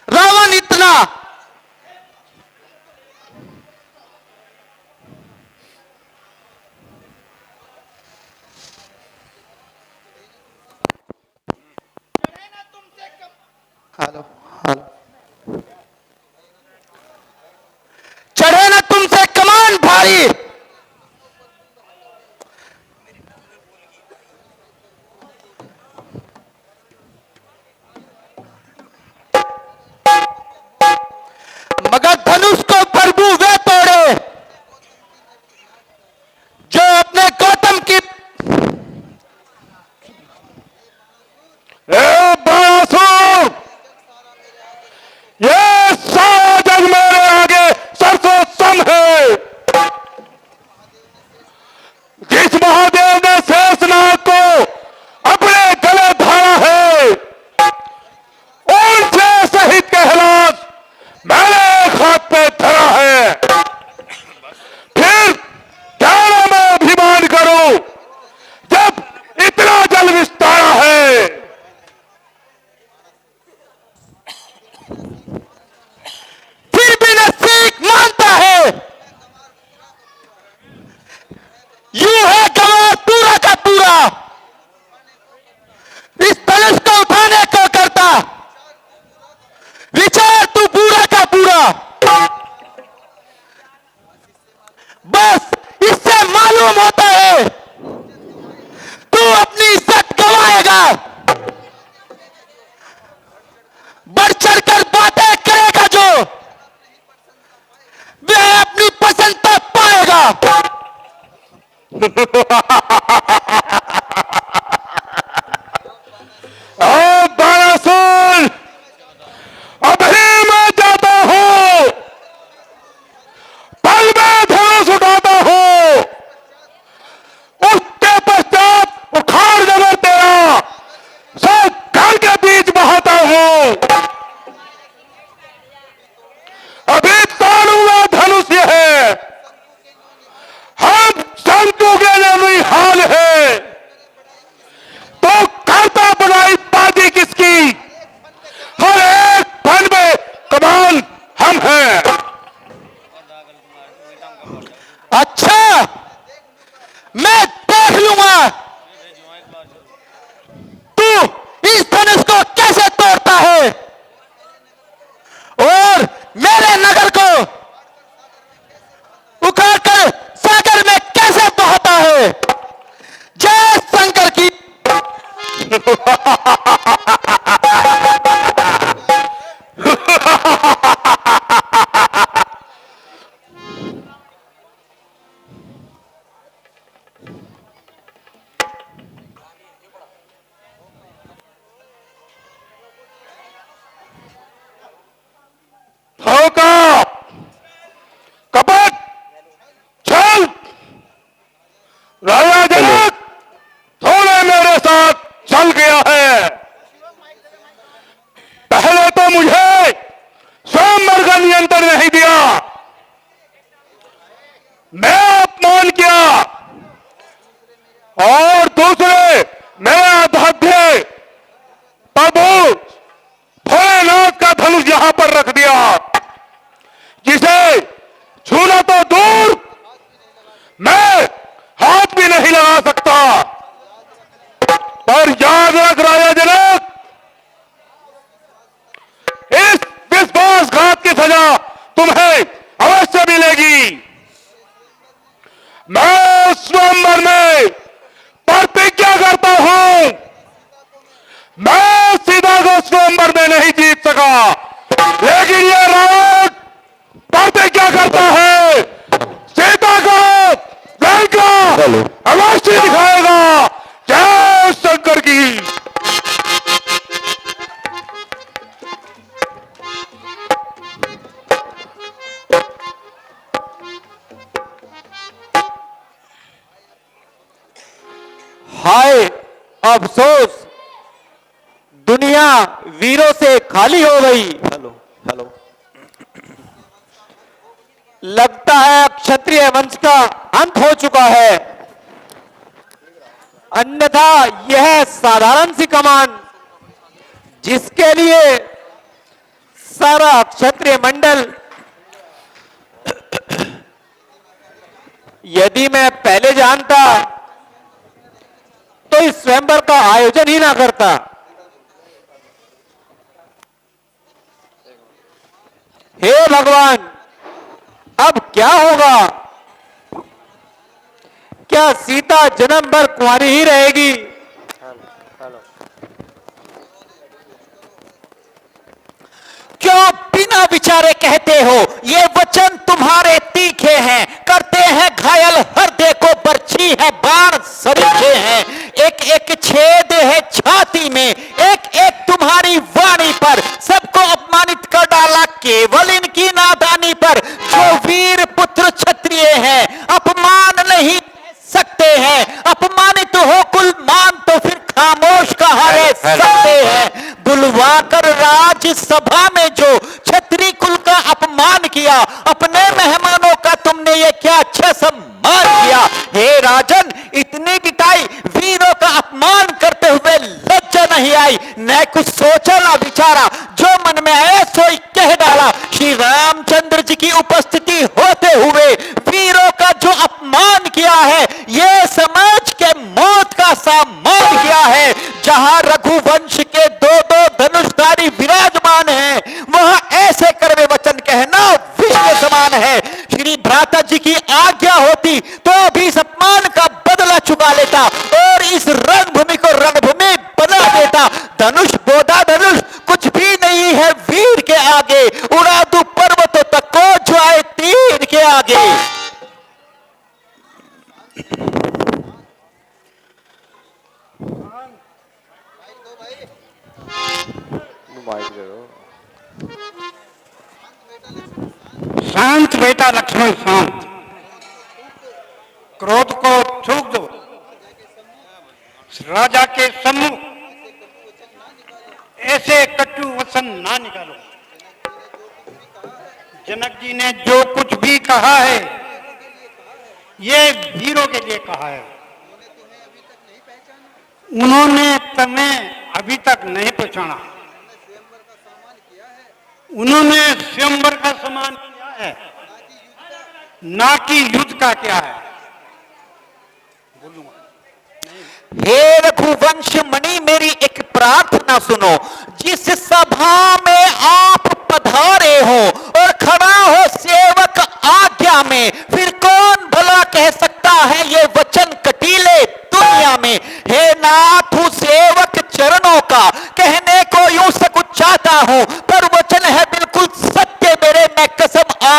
S2: रावण इतना, हेलो हेलो, चढ़े ना तुमसे कमान भारी, मगर धनुष को प्रभु वे तोड़े जो अपने गौतम की।
S1: ए बाणासुर, ये सारा जग मेरे आगे सरसों सम है। जिस महादेव ने शेषनाग को अपने गले धारा है, उनसे सहित कैलाश मैंने एक हाथ पे धरा है। फिर क्या ना मैं अभिमान करूं जब इतना जल विस्तारा है।
S2: फिर भी न सीख मानता है, यूं है गवार पूरा का पूरा, इस धनुष को उठाने को करता विचार तू पूरा का पूरा। बस इससे मालूम होता है तू अपनी इज्जत गवाएगा, बढ़ चढ़कर बातें करेगा जो वह अपनी पसंद तो पाएगा।
S1: ओ बाणासुर, अभी मैं जाता हूं, पल में धनुष उठाता हूं, उसके पश्चात उखाड़ देगा तेरा सब घर के बीच बहाता हूं। अभी तोड़ूंगा धनुष ये है, हम शंकु के लिए हाल है, तो करता बनाई बाजी किसकी, हर एक फन में कमाल हम हैं।
S2: अच्छा मैं देख लूंगा तू इस धनुष को कैसे तोड़ता है और मेरे नगर को उखाड़कर सागर में कैसे बहाता है। जय शंकर की।
S1: धोखा, कपट, छल, राजा जनक थोड़े मेरे साथ चल गया है। पहले तो मुझे स्वयंवर का नियंत्रण नहीं दिया, मैं अपमान किया, और दूसरे मेरे आराध्य प्रभु भोलेनाथ का धनुष यहां पर रख दिया, जिसे छूना तो दूर मैं हाथ भी नहीं लगा सकता। पर याद रख राजा जनक, इस विश्वासघात की सजा तुम्हें अवश्य मिलेगी। मैं स्वयंवर में प्रतिज्ञा करता हूं, मैं सीता को स्वयंवर में नहीं जीत सका, लेकिन यह रावण प्रतिज्ञा करता है सीता को लंका अवश्य दिखाएगा। जय शंकर की।
S2: हाय अफसोस, दुनिया वीरों से खाली हो गई। हेलो हेलो, लगता है क्षत्रिय वंश का अंत हो चुका है, अन्यथा यह साधारण सी कमान जिसके लिए सारा क्षत्रिय मंडल, यदि मैं पहले जानता तो इस स्वयंवर का आयोजन ही ना करता। हे भगवान, अब क्या होगा? क्या सीता जन्म भर कुंवारी ही रहेगी?
S7: क्यों बिना विचारे कहते हो? ये वचन तुम्हारे तीखे हैं, करते हैं घायल हृदय को, बरछी है बाण सरीखे हैं, एक एक छेद है छाती में, एक एक तुम्हारी वाणी पर, सबको अपमानित कर डाला केवल इनकी नादानी पर। जो वीर पुत्र क्षत्रिय हैं अपमान नहीं सकते हैं, अपमानित हो कुल मान तो फिर खामोश कहाँ रह सकते हैं। बुलवाकर राज्यसभा में जो क्षत्रिय कुल का अपमान किया, अपने मेहमानों का तुमने ये क्या अच्छा सम्मान किया। हे राजन, इतनी बिताई वीरों का अपमान करते हुए लज्जा नहीं आई? न कुछ सोचा ना विचारा, जो मन में आया सोई कह डाला। श्री रामचंद्र जी की उपस्थिति होते हुए वीरों का जो अपमान किया है, ये समझ के मौत का सामान किया है। जहां रघुवंश के दो दो धनुषधारी विराजमान हैं, वहां ऐसे करवे वचन कहना विष के समान है। श्री भ्राता जी की आज्ञा होती तो भी इस अपमान का बदला चुका लेता और इस रणभूमि को रणभूमि बना देता। धनुष बोधा धनुष कुछ भी नहीं है वीर के आगे, उड़ा दू पर्वतों तक को जो आए तीर के आगे।
S5: शांत बेटा लक्ष्मण, शांत, क्रोध को थूक दो। राजा के सम्मुख ऐसे कटु वचन ना निकालो। जनक जी ने जो कुछ भी कहा है, ये वीरों के लिए कहा है। उन्होंने तुम्हें अभी तक नहीं पहचाना, उन्होंने स्वयंवर का सम्मान किया है, ना कि युद्ध का क्या है।
S7: हे रघुवंश मणि, मेरी एक प्रार्थना सुनो। जिस सभा में आप पधारे हो और खड़ा हो सेवक आज्ञा में, फिर कौन भला कह सकता है ये वचन कटीले दुनिया में। हे नाथ, सेवक चरणों का कहने को यूं सकुचाता हूं, पर वचन है बिल्कुल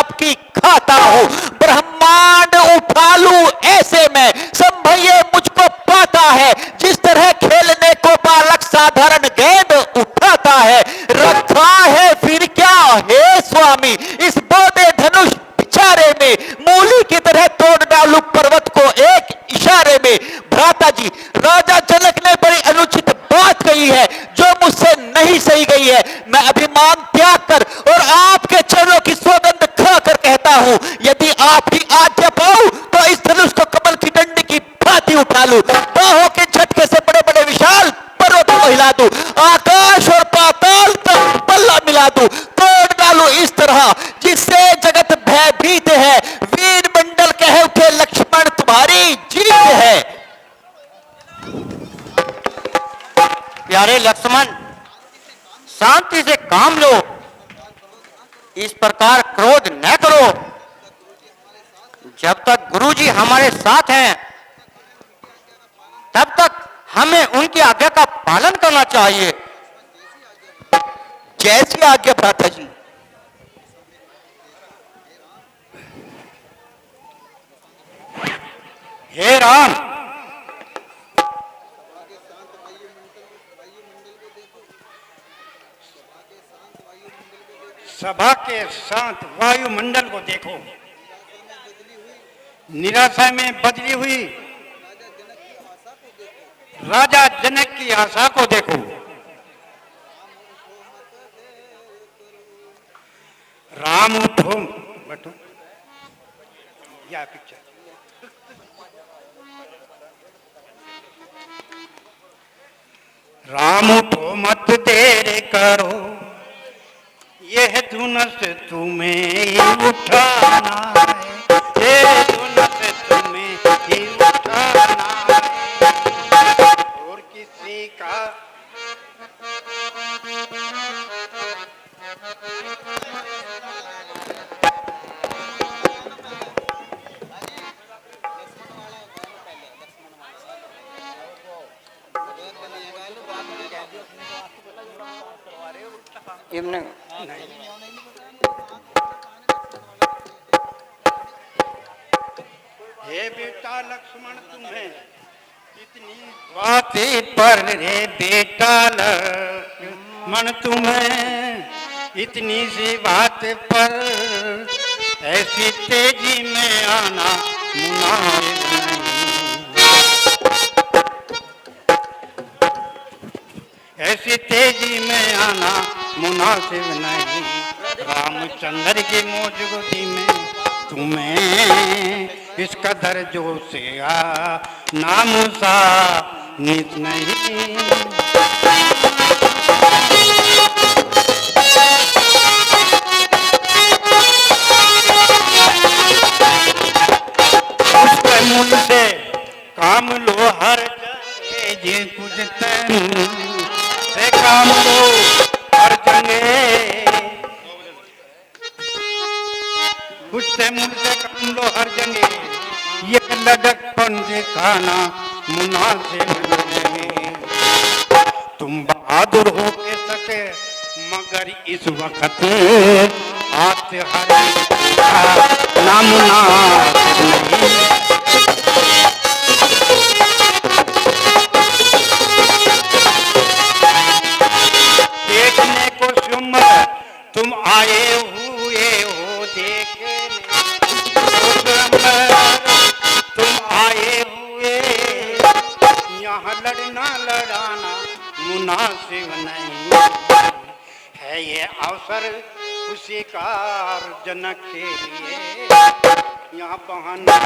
S7: आपकी खाता हूं। ब्रह्मांड उठा लूं ऐसे में संभैये मुझको पाता है, जिस तरह खेलने को बालक साधारण गेंद उठाता है। रखा है फिर क्या हे स्वामी, इस बोधे धनुष इशारे में मूली की तरह तोड़ डालू पर्वत को एक इशारे में। भ्राता जी, राजा जनक ने बड़ी अनुचित बात कही है जो मुझसे नहीं सही गई है। मैं अभिमान त्याग कर और आपके चरणों की सौगंध खाकर कहता हूं, यदि आपकी आज्ञा पाऊं तो इस धनुष को कमल की डंडी की भांति उठा लूं, बाहों के झटके से बड़े बड़े विशाल पर्वत को हिला दूं, आकाश और पाताल का पल्ला मिला दूं, तोड़ डालूं इस तरह जिससे जगत भयभीत है। वीर मंडल कहे उठे लक्ष्मण तुम्हारी जीत है।
S3: प्यारे लक्ष्मण, शांति से काम लो, इस प्रकार क्रोध न करो। जब तक गुरुजी हमारे साथ हैं तब तक हमें उनकी आज्ञा का पालन करना चाहिए।
S7: जैसी आज्ञा भ्राता जी।
S5: हे राम, सभा के शांत वायुमंडल को देखो, निराशा में बदली हुई राजा जनक की आशा को देखो। राम उठो, बैठो, या पिक्चर। राम उठो मत देर करो, यह धुनस तुम्हें ही उठाना है, यह धुनस तुम्हें ही उठाना है, और किसी का हे बेटा लक्ष्मण तुम्हें इतनी बातें पर, रे बेटा लक्ष्मण तुम्हें इतनी सी बात पर ऐसी तेजी में आना मुनासिब नहीं, ऐसी तेजी में आना मुनासिब नहीं। रामचंद्र की मौजूदगी में तुम्हें इस कदर जोश आ नामुसा नीत नहीं। उसके मुंह से काम लो हर जे कुछ तन से काम लो हर जंगे, उससे मुंह से काम लो हर जंगे, ये लडकपन दिखाना मुनासिब नहीं। तुम बहादुर हो के सके मगर इस वक्त आत्महत्या नामुनासिब नहीं। देखने को सुमर तुम आए हुए हो, देखने तुम आए हुए, यहाँ लड़ना लड़ाना मुनासिब नहीं है। ये अवसर खुशी का जनक के लिए, यहाँ बहाना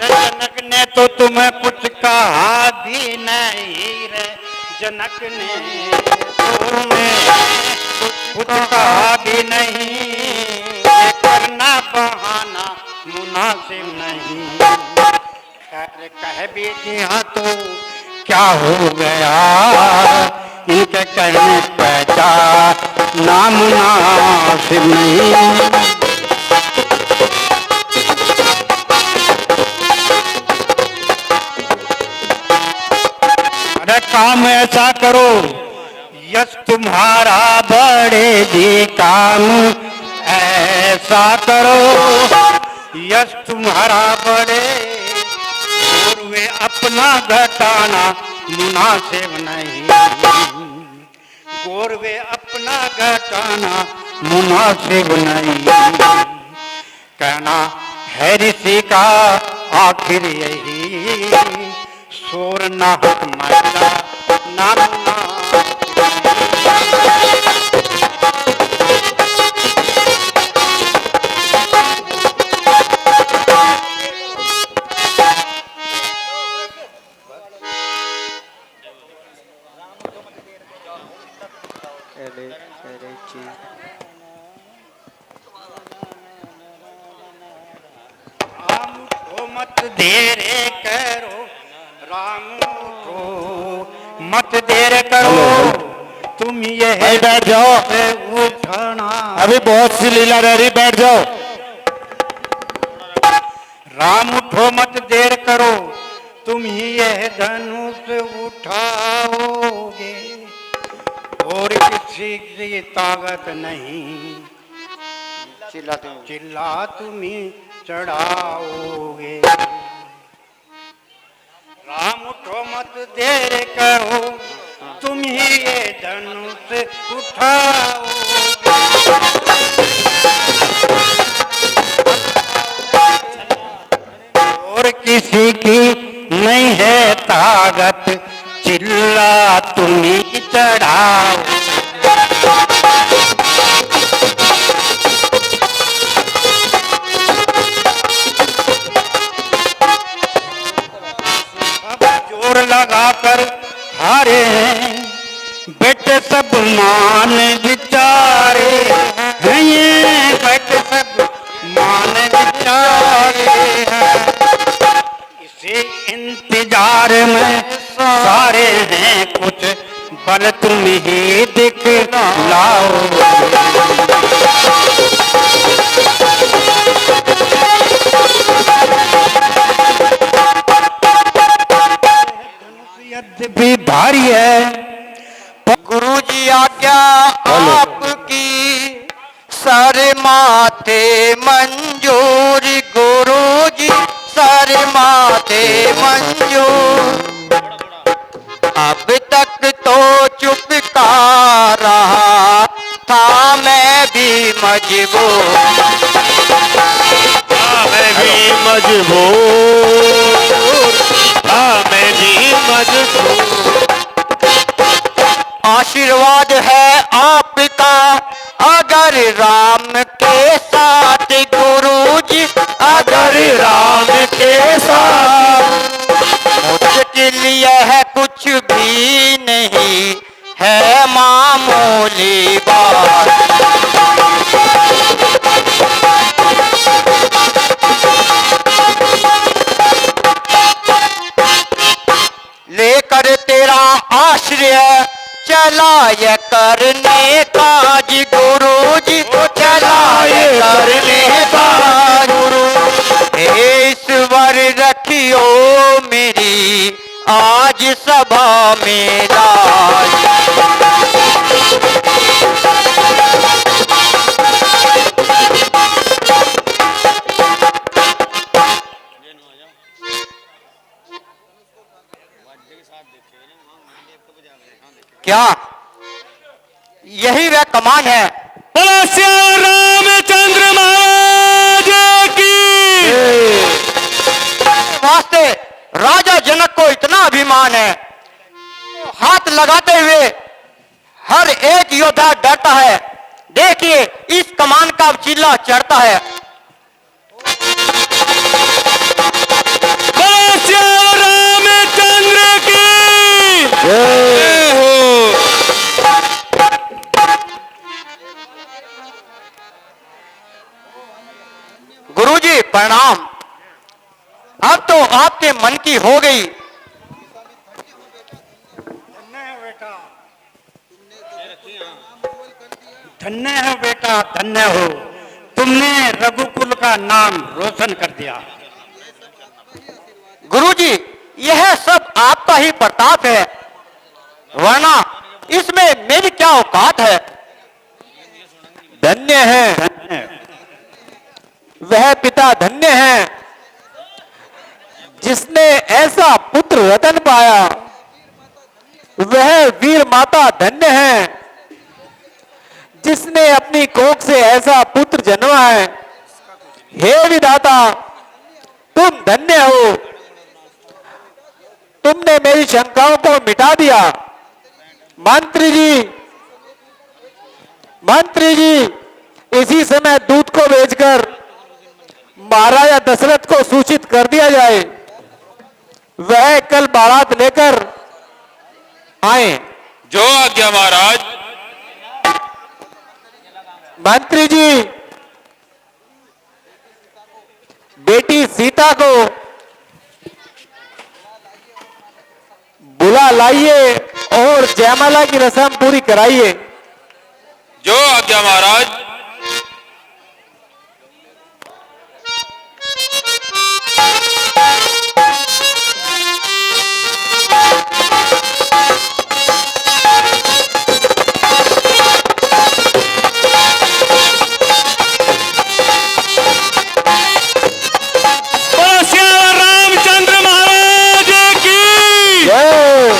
S5: जनक ने तो तुम्हें कुछ कहा भी नहीं रे, जनक ने तुम्हें कुछ कहा भी नहीं, ये करना बहाना मुनासिब नहीं। खैर कह भी दिया तो क्या हो गया, इनके कहने पहचा नामुनासिब नहीं।
S3: तुम्हारा बड़े जी काम ऐसा करो, यश तुम्हारा बड़े पूर्वे अपना घटाना मुनासिब नहीं, गौरवे अपना घटाना मुनासिब नहीं। कहना है ऋषि का आखिर यही, शोर ना मैला ना मत देर करो राम को, मत देर करो तुम ये
S1: बैठ जाओ,
S3: उठना।
S1: अभी बहुत सी लीला रह रही, बैठ जाओ।
S3: राम उठो मत देर करो, तुम ही यह धनुष उठाओगे, और किसी की ताकत नहीं, चिल्ला तुम ही चढ़ाओगे। राम उठो मत देर करो, तुम ही ये धनुष उठाओगे, और किसी की नहीं है ताकत, चिल्ला तुम ही चढ़ाओ। जोर लगाकर हारे हैं बेटे सब मान विचारे हैं, ये बेटे सब मान विचारे हैं, इसी इंतजार में सारे हैं, कुछ बल तुम ही दिखलाओ। भी भारी है, गुरु जी आज्ञा आपकी सर माथे मंजूर, गुरु जी सर माथे मंजूर। अब तक तो चुप का रहा था मैं भी मजबूर,
S1: मैं भी मजबूर, मैं भी मजबूर।
S3: आशीर्वाद है आपका अगर राम के साथ, गुरु जी अगर राम के साथ, मुश्किल यह कुछ भी नहीं है मामूली बात। लेकर तेरा आश्रय चला ये करने काज, गुरु जी चला ये करने काज। गुरु ईश्वर रखियो मेरी आज सभा में लाज। क्या यही वह कमान है?
S1: रामचंद्र महाराज की
S3: वास्ते राजा जनक को इतना अभिमान है, हाथ लगाते हुए हर एक योद्धा डरता है। देखिए इस कमान का चिल्ला चढ़ता है।
S1: रामचंद्र की
S3: गुरुजी प्रणाम। अब तो आपके मन की हो गई। धन्य हो बेटा, धन्य हो, तुमने रघुकुल का नाम रोशन कर दिया। गुरुजी यह सब आपका ही प्रताप है, वरना इसमें मेरी क्या औकात है?
S2: धन्य है वह पिता, धन्य है जिसने ऐसा पुत्र रतन पाया। वह वीर माता धन्य है जिसने अपनी कोख से ऐसा पुत्र जन्मा है। हे विधाता, तुम धन्य हो, तुमने मेरी शंकाओं को मिटा दिया। मंत्री जी, इसी समय दूत को भेजकर महाराजा दशरथ को सूचित कर दिया जाए, वह कल बारात लेकर आए।
S1: जो आज्ञा महाराज।
S2: मंत्री जी, बेटी सीता को बुला लाइए और जयमाला की रस्म पूरी कराइए।
S1: जो आज्ञा महाराज।
S4: बोलो श्याम रामचंद्र महाराज की।
S2: जय।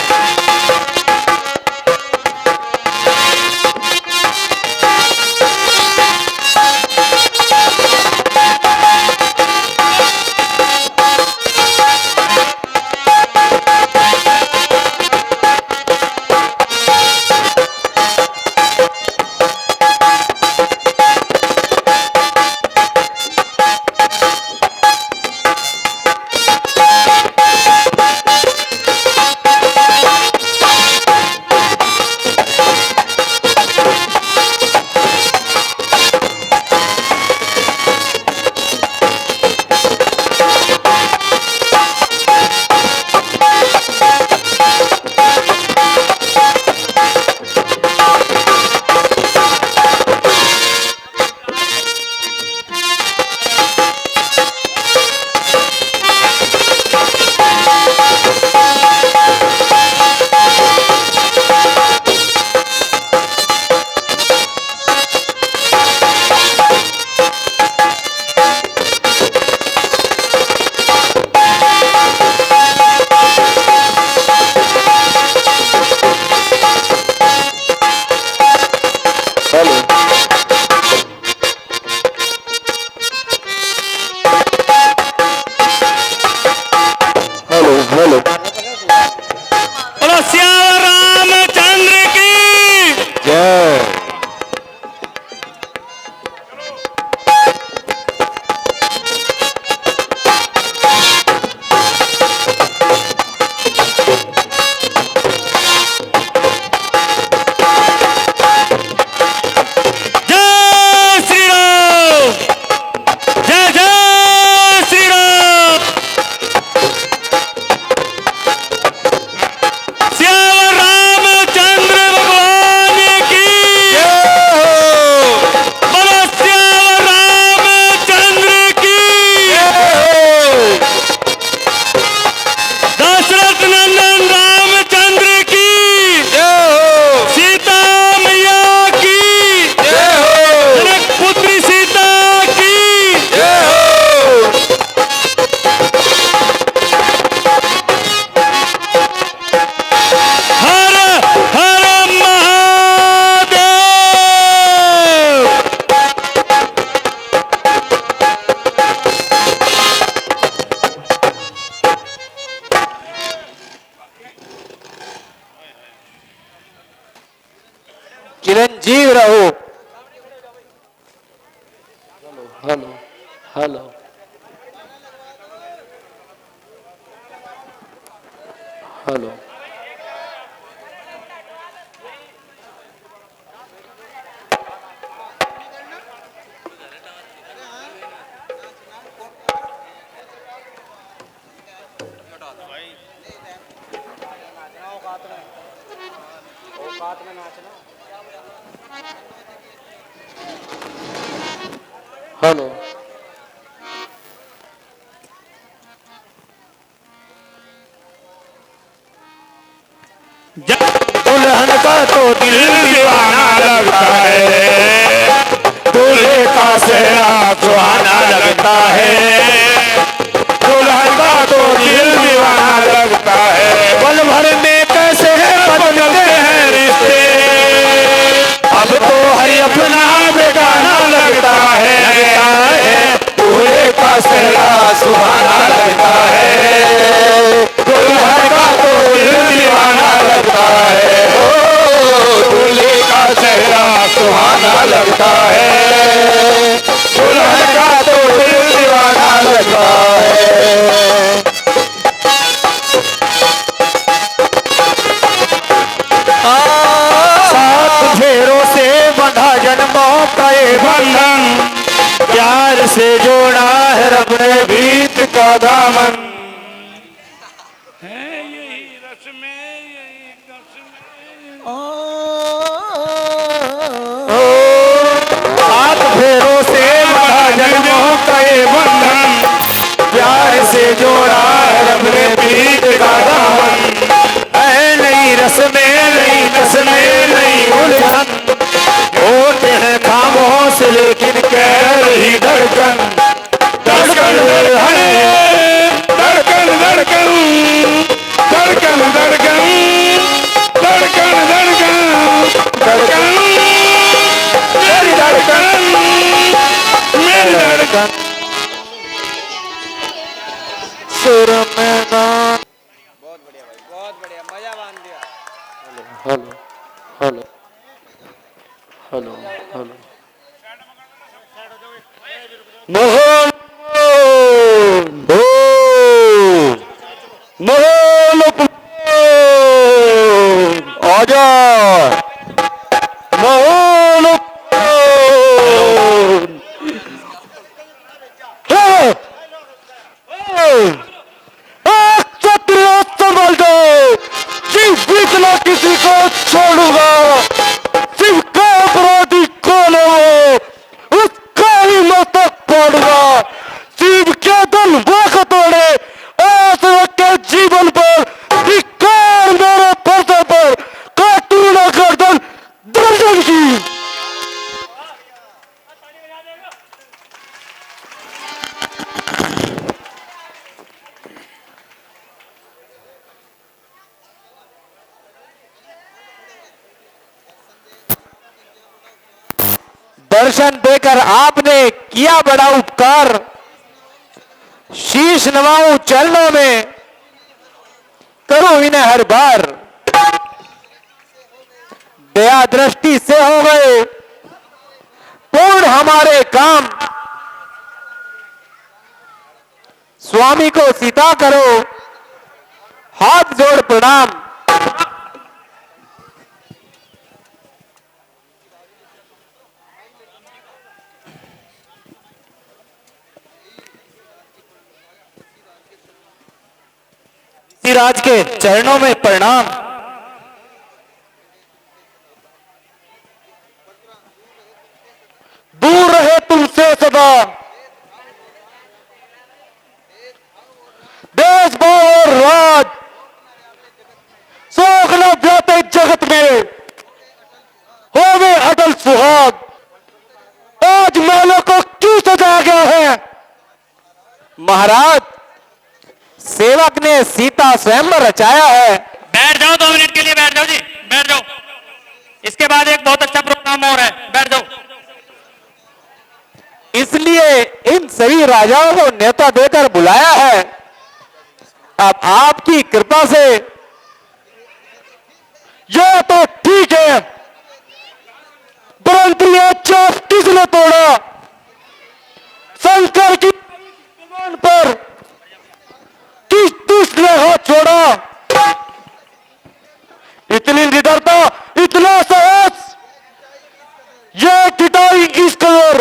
S4: बोलो श्याम रामचंद्र की।
S2: जय।
S4: जय श्री राम। जय जय श्री राम। श्याम रामचंद्र भगवान की। बोलो श्याम रामचंद्र की। दशरथ नंदन रामचंद्र की। सीता मैया की। जनक पुत्री सीता की। हर हर महादेव।
S2: चिरंजीव रहो। Hello hello hello. हेलो।
S4: जय
S2: दुल्हन का तो
S1: लगता है, दुल्हन का तो दिल दीवाना लगता है। पल भर में कैसे बदलते हैं रिश्ते, अब तो हर अपना बेगाना लगता है। दूल्हे का सेहरा सुहाना लगता है, दुल्हन का तो दिल दीवाना लगता है। ओ दूल्हे का सेहरा सुहाना लगता है, दुल्हन का तो दिल दीवाना लगता है। सात फेरों से बंधा जन्मों का ये बंधन, प्यार से जोड़ा है रब ने बीत का दामन। है यही रस्में, यही सात फेरों से बंधा जन्मों का ये बंधन, प्यार से जोड़ा है रब ने बीत का दामन। है नई रस्में, नई नस्में, नई उलझन, होते हैं खामोश लेकिन कह रही धड़कन। धड़कन धड़कन धड़कन धड़कन धड़कन धड़कन धड़कन धड़कन धड़कन, मेरी धड़कन, मेरी धड़कन। सुर में गान। Hello hello hello hello Mohan Mohan आजा मोहन क्षत्रिय संभल जाओ, जीव बीतना किसी को छोड़ूंगा। शिव का अपराधी कौन है वो, उसका ही मस्तक फोड़ूंगा। शिव के धन वाक तोड़े, आस रखे जीवन पर, धिक्कार मेरे फरसे पर, काटू न गर्दन दर्जन की। दर्शन देकर आपने किया बड़ा उपकार, शीश नवाऊं चरणों में, करूं इन्हें हर बार। दया दृष्टि से हो गए पूर्ण हमारे काम, स्वामी को सीता करो हाथ जोड़ प्रणाम। राज के चरणों में प्रणाम। दूर रहे तुमसे सदा देश भाव और राज, शोक न व्यापे जगत में, होवे अटल सुहाग। आज मेलों को क्यों सजाया गया है? महाराज, सेवक ने सीता स्वयंवर रचाया है।
S4: बैठ जाओ, 2 मिनट के लिए बैठ जाओ जी, बैठ जाओ। इसके बाद एक बहुत अच्छा प्रोग्राम और है, बैठ जाओ।
S2: इसलिए इन सभी राजाओं को न्योता देकर बुलाया है। अब आपकी कृपा से यह तो ठीक है, परंतु यह चाप किसने तोड़ा? शंकर की विमान पर किसने हाथ छोड़ा? इतनी निडरता, इतना साहस, यह पिटाई इस कदर,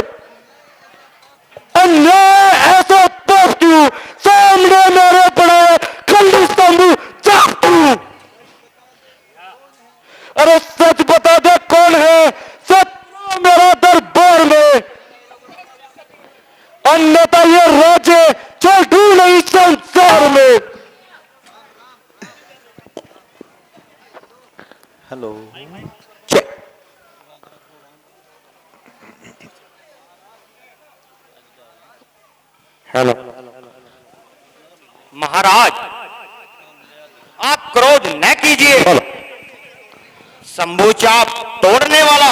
S2: अन्याय ऐसा पाप क्यों? सामने मेरे पड़े खंडित स्तंभ चाप क्यों? अरे सच बता दे कौन है? सच मेरा दरबार में, अन्यथा ये राज्य चलू नहीं संसार में। Hello check.
S1: हेलो।
S3: महाराज, आप क्रोध न कीजिए। शंभू चाप तोड़ने वाला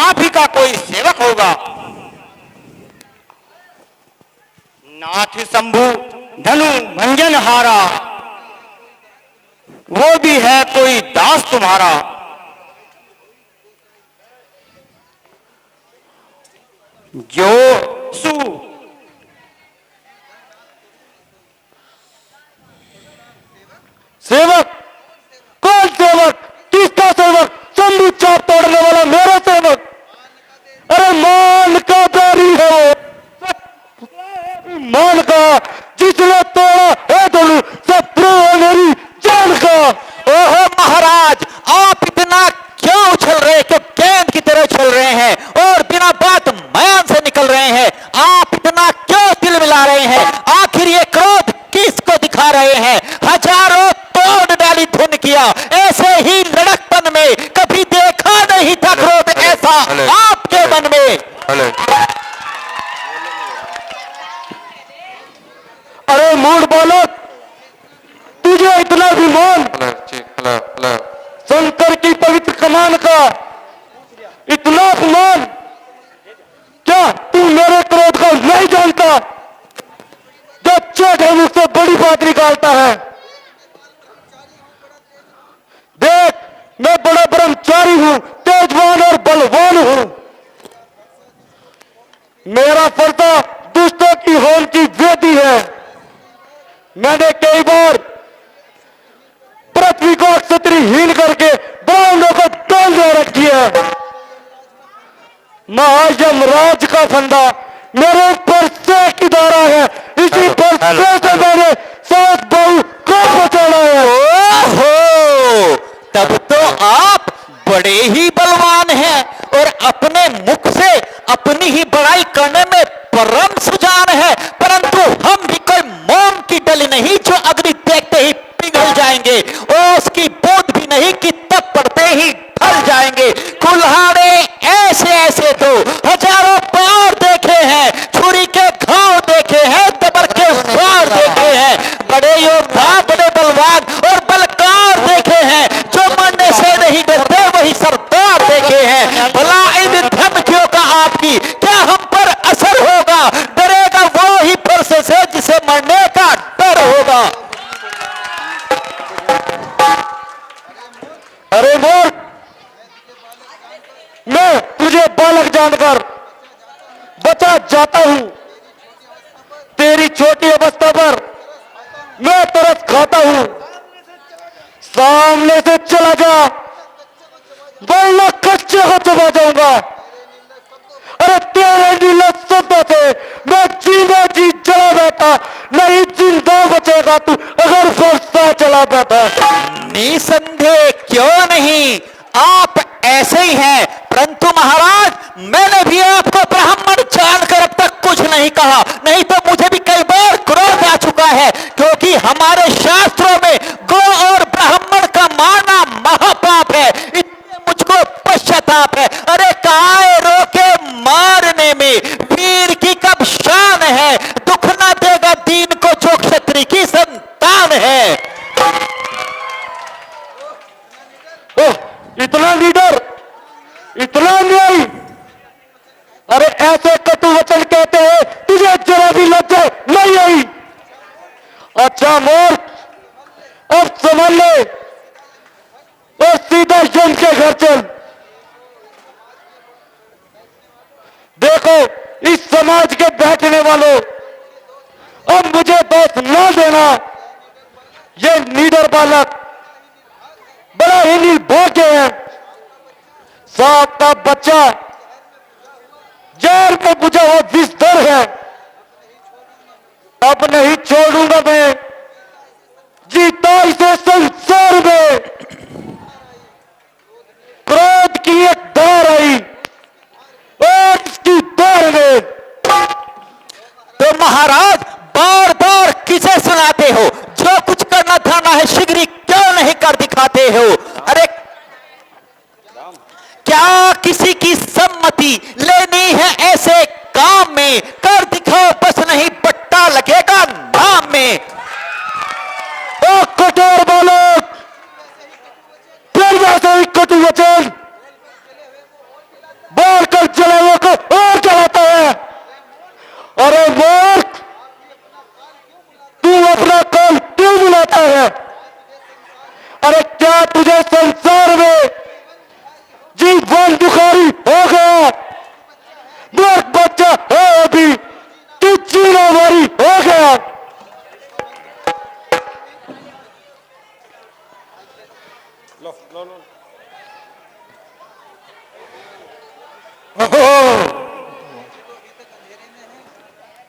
S3: आप ही का कोई सेवक होगा। नाथ शंभू धनु भंजन हारा, वो भी है कोई दास तुम्हारा। जो सु
S1: सेवक? कौन सेवक? किसका सेवक? शंभू चाप तोड़ने वाला मेरा सेवक? अरे मान का बैरी है वो, मान का, जिसने तोड़ा है धनु शत्रु है मेरी जान का।
S7: ओहो महाराज, आप इतना क्यों उछल रहे, क्यों गेंद की तरह उछल रहे हैं और बिना बात मैदान से निकल रहे हैं? आप इतना क्यों दिल मिला रहे हैं? आखिर ये क्रोध किसको दिखा रहे हैं? हजारों तोड़ डाली धुन किया, ऐसे ही लड़कपन में कभी देखा नहीं था क्रोध ऐसा आपके मन में।
S1: अरे मूड बालक, तुझे इतना अभिमान शंकर की पवित्र कमान का, इतना अपमान, क्या तू मेरे क्रोध को नहीं जानता? जो चोट है मुझसे बड़ी बात निकालता है। देख, मैं बड़ा ब्रह्मचारी हूं, तेजवान और बलवान हूं। मेरा फलता दुष्टों की होम की वेदी है। मैंने कई बार पृथ्वी को क्षत्रियहीन करके ब्राह्मणों को दान दे रखी है। महायमराज का फंदा मेरे ऊपर से की धारा है, इसी पर से मैंने सात बहू को बचाना है।
S7: ओहो, तब तो आप बड़े ही बलवान हैं और अपने मुख से अपनी ही बड़ाई करने में परम सुजान है। परंतु हम भी कोई मोम की डली नहीं जो अग्नि देखते ही पिघल जाएंगे और उसकी बूंद भी नहीं कि तब पड़ते ही ढल जाएंगे। कुल्हाड़े ऐसे ऐसे तो हजारों बार देखे हैं, छुरी के घाव देखे हैं, तबर के वार देखे हैं, बड़े योद्धा, बड़े बलवान और बलकार देखे हैं, जो मरने से नहीं डरते वही सरदार देखे हैं। भला इन धमकियों का आपकी क्या हम पर असर होगा? डरेगा वो ही फर्श से जिसे मरने का डर होगा।
S1: अरे मूर्ख, मैं तुझे बालक जानकर बचा जाता हूं। तेरी छोटी अवस्था पर मैं तरस खाता हूं। सामने से चला जा, वरना कच्चे को चबा जाऊंगा। अरे तेरे नीले शब्दों से मैं जीना जी चला बैठा, नहीं जिंदा बचेगा तू अगर फरसा चला बैठा।
S7: निसंदेह क्यों नहीं, आप ऐसे ही हैं। परंतु महाराज, मैंने भी आपको ब्राह्मण जानकर अब तक कुछ नहीं कहा, नहीं तो मुझे भी कई बार क्रोध आ चुका है, क्योंकि हमारे शास्त्रों में गौ और ब्राह्मण का मारना महापाप है। इसलिए मुझको पश्चाताप है। अरे काय रोके मारने में, वीर की कब शान है, दुख ना देगा दीन को जो क्षत्रिय की संतान है।
S1: ओह, इतना लीडर, इतना न्यायी। अरे ऐसे कटु वचन कहते हैं, तुझे जरा भी लज्जा नहीं आई? अच्छा मूर्ख, अब समझ ले और सीधा यम के घर चल। देखो इस समाज के बैठने वालों, अब मुझे दोष न देना। ये लीडर बालक बड़ा ही निर्भाग्य है। सांप का बच्चा जेल में बुझा हुआ बिस्तर है। अब नहीं छोड़ूंगा मैं, जीता इसे संसार में। क्रोध की एक धार आई और इसकी धार में।
S7: तो महाराज, बार बार किसे सुनाते हो? जो कुछ करना था है शीघ्र क्यों नहीं कर दिखाते हो? अरे क्या किसी की सम्मति लेनी है ऐसे काम में? कर दिखाओ, बस नहीं
S1: मारामारी हो गया।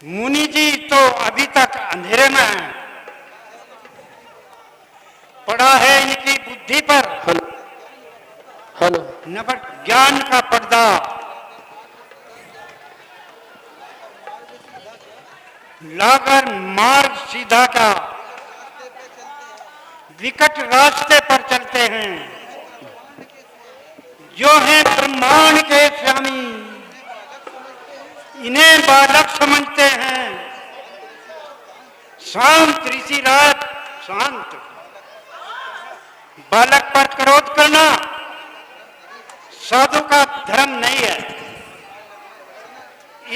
S5: मुनि जी तो अभी तक अंधेरे में हैं। पड़ा है इनकी बुद्धि पर
S1: हेलो
S5: नपट ज्ञान का पर्दा। लाकर मार्ग सीधा का विकट रास्ते पर चलते हैं। जो हैं ब्रह्मांड के स्वामी इन्हें बालक समझते हैं। शांत ऋषि राज शांत। बालक पर क्रोध करना साधु का धर्म नहीं है।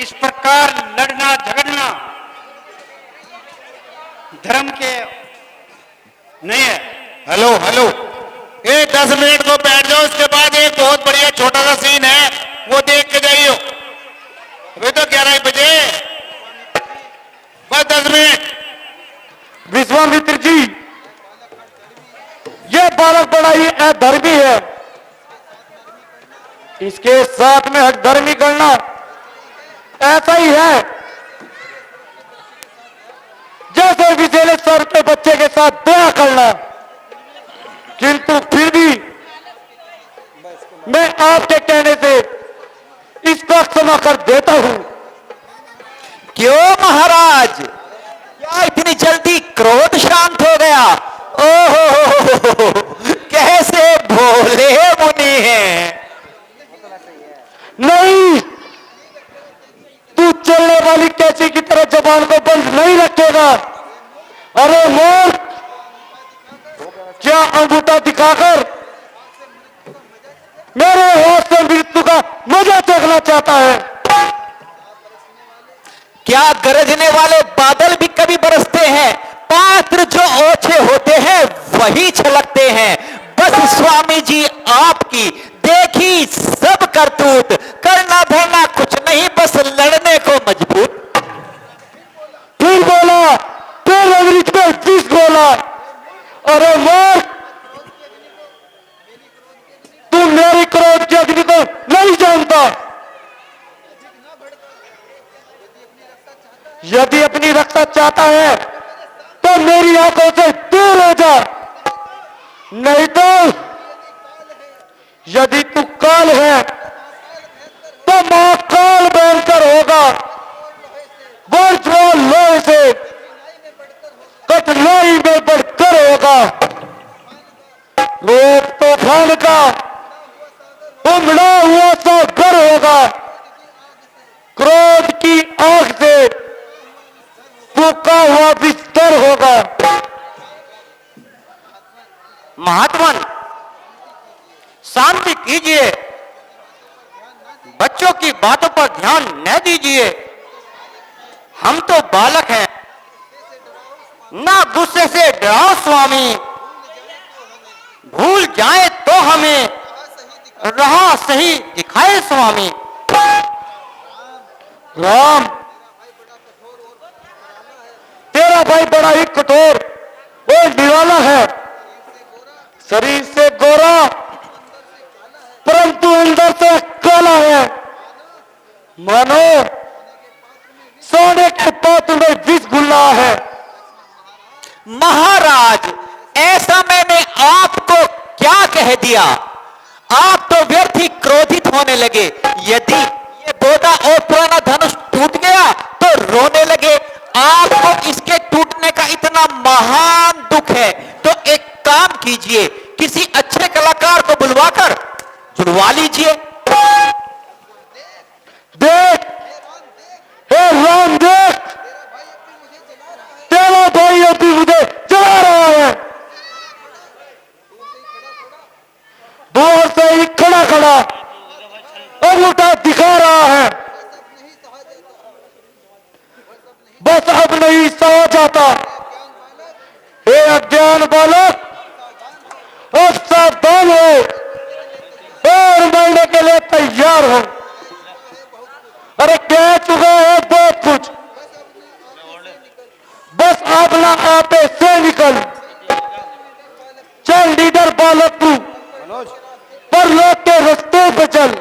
S5: इस प्रकार लड़ना झगड़ना धर्म के नहीं है।
S8: हेलो हेलो, ये 10 मिनट को बैठ जाओ। इसके बाद एक बहुत बढ़िया छोटा सा सीन है, वो देख के जाइयो। अभी तो 11 बजे, बस 10 मिनट।
S1: विश्वामित्र जी, यह बालक बड़ा ही अधर्मी है। इसके साथ में हठधर्मी करना ऐसा ही है जैसे विजेले सर के बच्चे के साथ दया करना। किंतु फिर भी मैं आपके कहने से इसको क्षमा कर देता हूं।
S7: क्यों महाराज, क्या इतनी जल्दी क्रोध शांत हो गया? ओहो, कैसे भोले मुनि हैं।
S1: नहीं, तू चलने वाली कैची की तरह जबान को बंद नहीं रखेगा। अरे मूर्ख, क्या अंगूठा दिखाकर मेरे हाथ से मृत्यु का मजा चखना चाहता है?
S7: क्या गरजने वाले बादल भी कभी बरसते हैं? पात्र जो ओछे होते हैं वही छलकते हैं। बस स्वामी जी आपकी देखी सब करतूत, करना धरना कुछ नहीं, बस लड़ने को मजबूर।
S1: फिर बोला, फिर अंग्रेज में विष बोला। अरे मूर्ख, तू मेरी क्रोध की अग्नि को नहीं जानता। यदि अपनी रक्षा चाहता है तो मेरी आंखों से दूर हो जा, नहीं तो यदि तू काल है तो महाकाल भयंकर होगा। वर्षों लोहे से कठिनाई में बढ़कर होगा। लोग तूफान का उमड़ा हुआ सागर होगा। क्रोध की आग से फूका हुआ बिस्तर होगा।
S3: महात्मन, शांति कीजिए, बच्चों की बातों पर ध्यान न दीजिए। हम तो बालक हैं, ना गुस्से से डराओ स्वामी। भूल जाए तो हमें राह सही दिखाए स्वामी।
S1: राम, तेरा भाई बड़ा ही कठोर और निराला है। शरीर से गोरा परंतु अंदर से काला है। मानो सोने के पात्र में विष घुल रहा है।
S7: महाराज, ऐसा मैंने आपको क्या कह दिया? आप तो व्यर्थ ही क्रोधित होने लगे। यदि ये बोधा और पुराना धनुष टूट गया तो रोने लगे। आपको इसके टूटने का इतना महान दुख है तो एक काम कीजिए, किसी अच्छे कलाकार को बुलवाकर जुड़वा लीजिए।
S1: देख, हे राम देख, तेरा भाई अभी मुझे जला रहा है। दूर से ही खड़ा खड़ा अंगूठा दिखा रहा है। बस अब नहीं सहा जाता। हे अज्ञान बालक, अब सावधान हो और मरने के लिए तैयार हो। अरे कह चुका है बहुत कुछ, भावना आपे से निकल, चल लीडर बालक तू, पर लोग के रास्ते पे चल।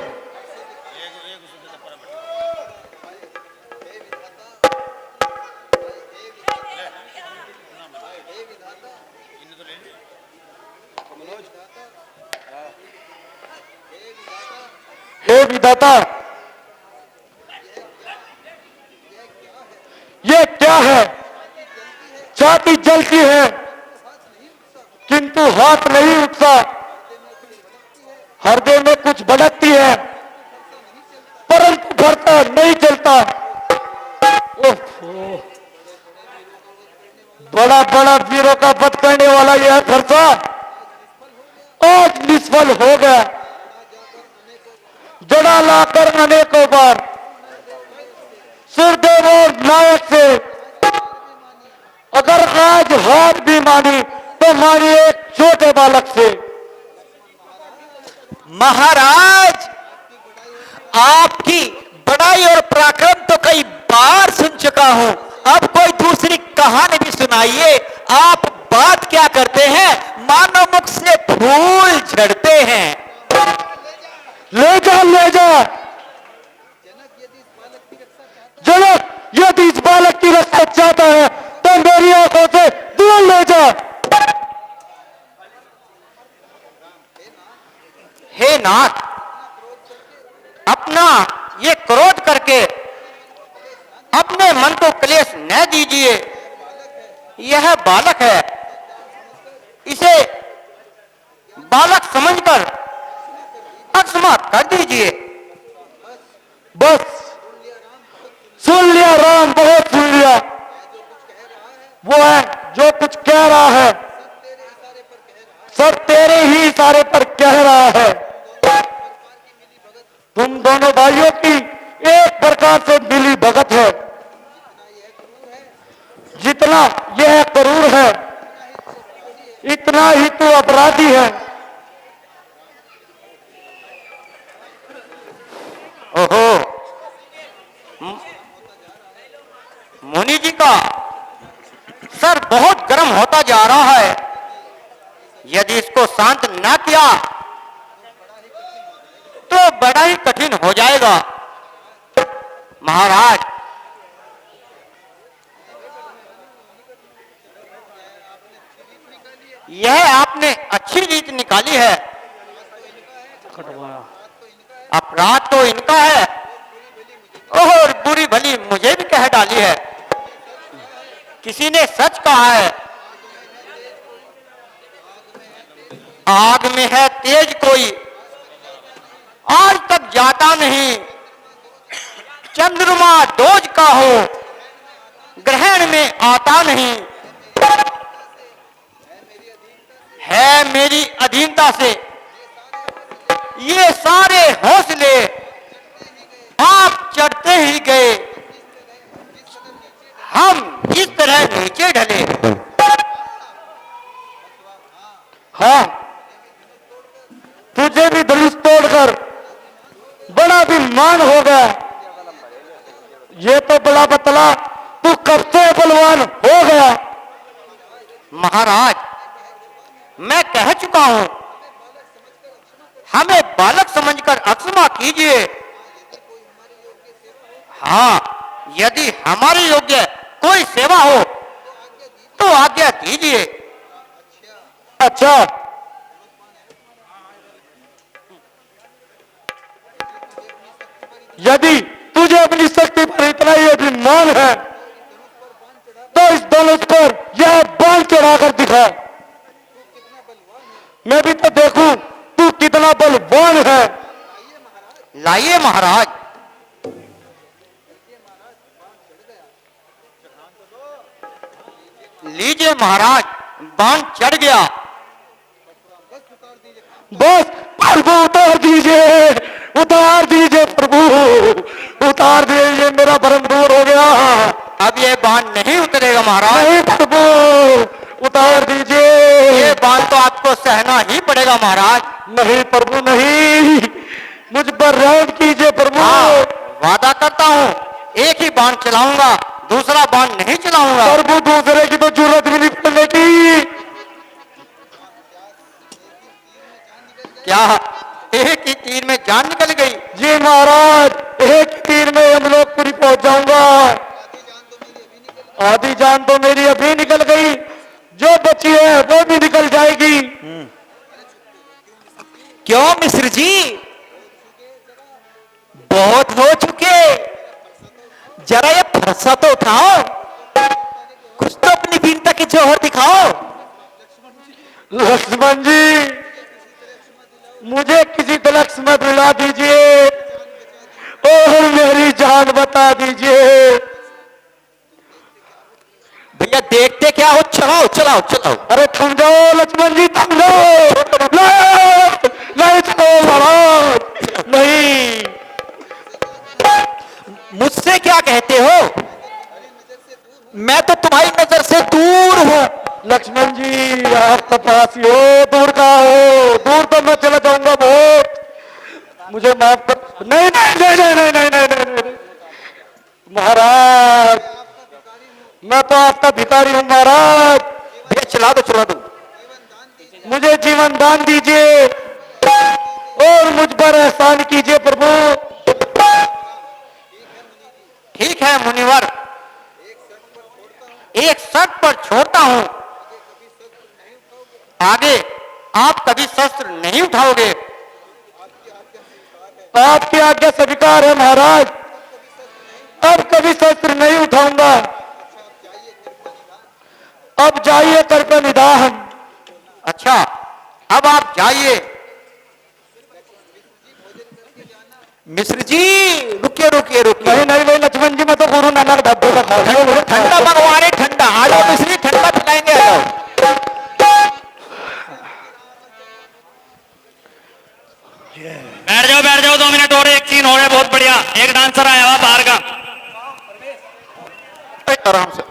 S1: हे विधाता, ये क्या है? छाती जलती है किंतु हाथ नहीं उठता, हृदय में कुछ भड़कती है परंतु भरता नहीं चलता। ओहो, बड़ा बड़ा वीरों का वध करने वाला यह फरसा आज निष्फल हो गया। जड़ा लाकर अनेकों बार सुरदेव और नायक से, अगर आज हार भी मानी तो मानी एक छोटे बालक से।
S7: महाराज, आपकी बड़ाई और पराक्रम तो कई बार सुन चुका हूं, अब कोई दूसरी कहानी भी सुनाइए। आप बात क्या करते हैं, मानो मुख से फूल झड़ते हैं।
S1: ले जा ले जा, जनक यदि इस बालक की रक्षा चाहता है तो मेरी आंखों से दूर ले जा।
S3: हे नाथ, अपना ये क्रोध करके अपने मन को क्लेश न दीजिए। यह बालक है, इसे बालक समझकर अक्षमा कर दीजिए।
S1: बस सुन लिया राम, बहुत सुन लिया। वो है जो कुछ कह रहा है सब तेरे ही इशारे पर कह रहा है। तुम दोनों भाइयों की एक प्रकार से मिली भगत है। जितना यह क्रूर है इतना ही तू अपराधी है।
S3: ओहो, मुनि जी का सर बहुत गर्म होता जा रहा है। यदि इसको शांत न किया तो बड़ा ही कठिन हो जाएगा। महाराज, यह आपने अच्छी रीत निकाली है। अपराध तो इनका है और बुरी भली मुझे भी कह डाली है। किसी ने सच कहा है, आग में है तेज कोई आज तक जाता नहीं। चंद्रमा दोज का हो ग्रहण में आता नहीं। है मेरी अधीनता से ये सारे हौसले आप चढ़ते ही गए, हम इस तरह नीचे ढले।
S1: हाँ, तुझे भी धनुष तोड़कर बड़ा विमान हो गया। ये तो बड़ा बतला, तू कब से बलवान हो गया।
S3: महाराज, मैं कह चुका हूं, हमें बालक समझकर अक्षमा कीजिए। हाँ, यदि हमारे योग्य कोई सेवा हो तो आज्ञा दीजिए।
S1: अच्छा, यदि तुझे अपनी शक्ति पर इतना ही अभिमान है तो इस धनुष पर यह बाण चढ़ाकर दिखा। मैं भी तो देखूं तू कितना बलवान है।
S3: लाइए महाराज। लीजिए महाराज, बाण चढ़ गया।
S1: बस प्रभु उतार दीजिए, उतार दीजिए प्रभु, उतार दीजिए, मेरा भरम दूर हो गया।
S3: अब ये बाण नहीं उतरेगा महाराज।
S1: नहीं प्रभु, उतार दीजिए।
S3: ये बाण तो आपको सहना ही पड़ेगा महाराज।
S1: नहीं प्रभु नहीं, मुझ पर रहम कीजिए प्रभु।
S3: हाँ, वादा करता हूँ एक ही बाण चलाऊंगा, दूसरा बाण नहीं चलाऊंगा।
S1: प्रभु दूसरे की तो
S2: आधी जान तो मेरी अभी निकल गई, जो बची है वो भी निकल जाएगी।
S7: क्यों मिश्र जी, बहुत हो चुके, जरा ये फरसा तो उठाओ, कुछ तो अपनी वीरता की जौहर दिखाओ।
S2: लक्ष्मण जी, मुझे किसी तलक मत मिला दीजिए और मेरी जान बता दीजिए।
S7: भैया देखते क्या हो, चलाओ चलाओ चलाओ।
S2: अरे थम जाओ लक्ष्मण जी, थम जाओ। नहीं, नहीं चलो महाराज, नहीं।
S7: मुझसे क्या कहते हो, मैं तो तुम्हारी नजर से दूर हूं।
S2: लक्ष्मण जी, आप तो पास ही हो, दूर का हो, दूर तो मैं चला जाऊंगा बहुत, मुझे माफ कर। नहीं नहीं नहीं नहीं नहीं नहीं नहीं नहीं, नहीं। महाराज, मैं तो आपका भिखारी हूं महाराज।
S7: भैया चला दो चला दो।
S2: मुझे जीवन दान दीजिए और मुझ पर एहसान कीजिए प्रभु।
S3: ठीक है मुनिवर, एक शर्त पर छोड़ता हूं, आगे आप कभी शस्त्र नहीं उठाओगे।
S2: आपकी आज्ञा स्वीकार है महाराज, अब कभी शस्त्र नहीं उठाऊंगा। अब जाइए कृपया निदान।
S3: अच्छा, अब आप जाइए।
S7: मिश्र जी रुकिए रुकिए रुकिए।
S2: नहीं नहीं नहीं लक्ष्मण जी, मैं तो गुरु नानक ढाबे का खा रहा हूं।
S7: ठंडा मंगवा रहे, ठंडा आ जाओ मिश्र जी, ठंडा पिलाएंगे, आ जाओ।
S4: बैठ जाओ 2 मिनट और, एक सीन हो रहा है बहुत बढ़िया, एक डांसर आया हुआ बाहर का।
S7: आराम से।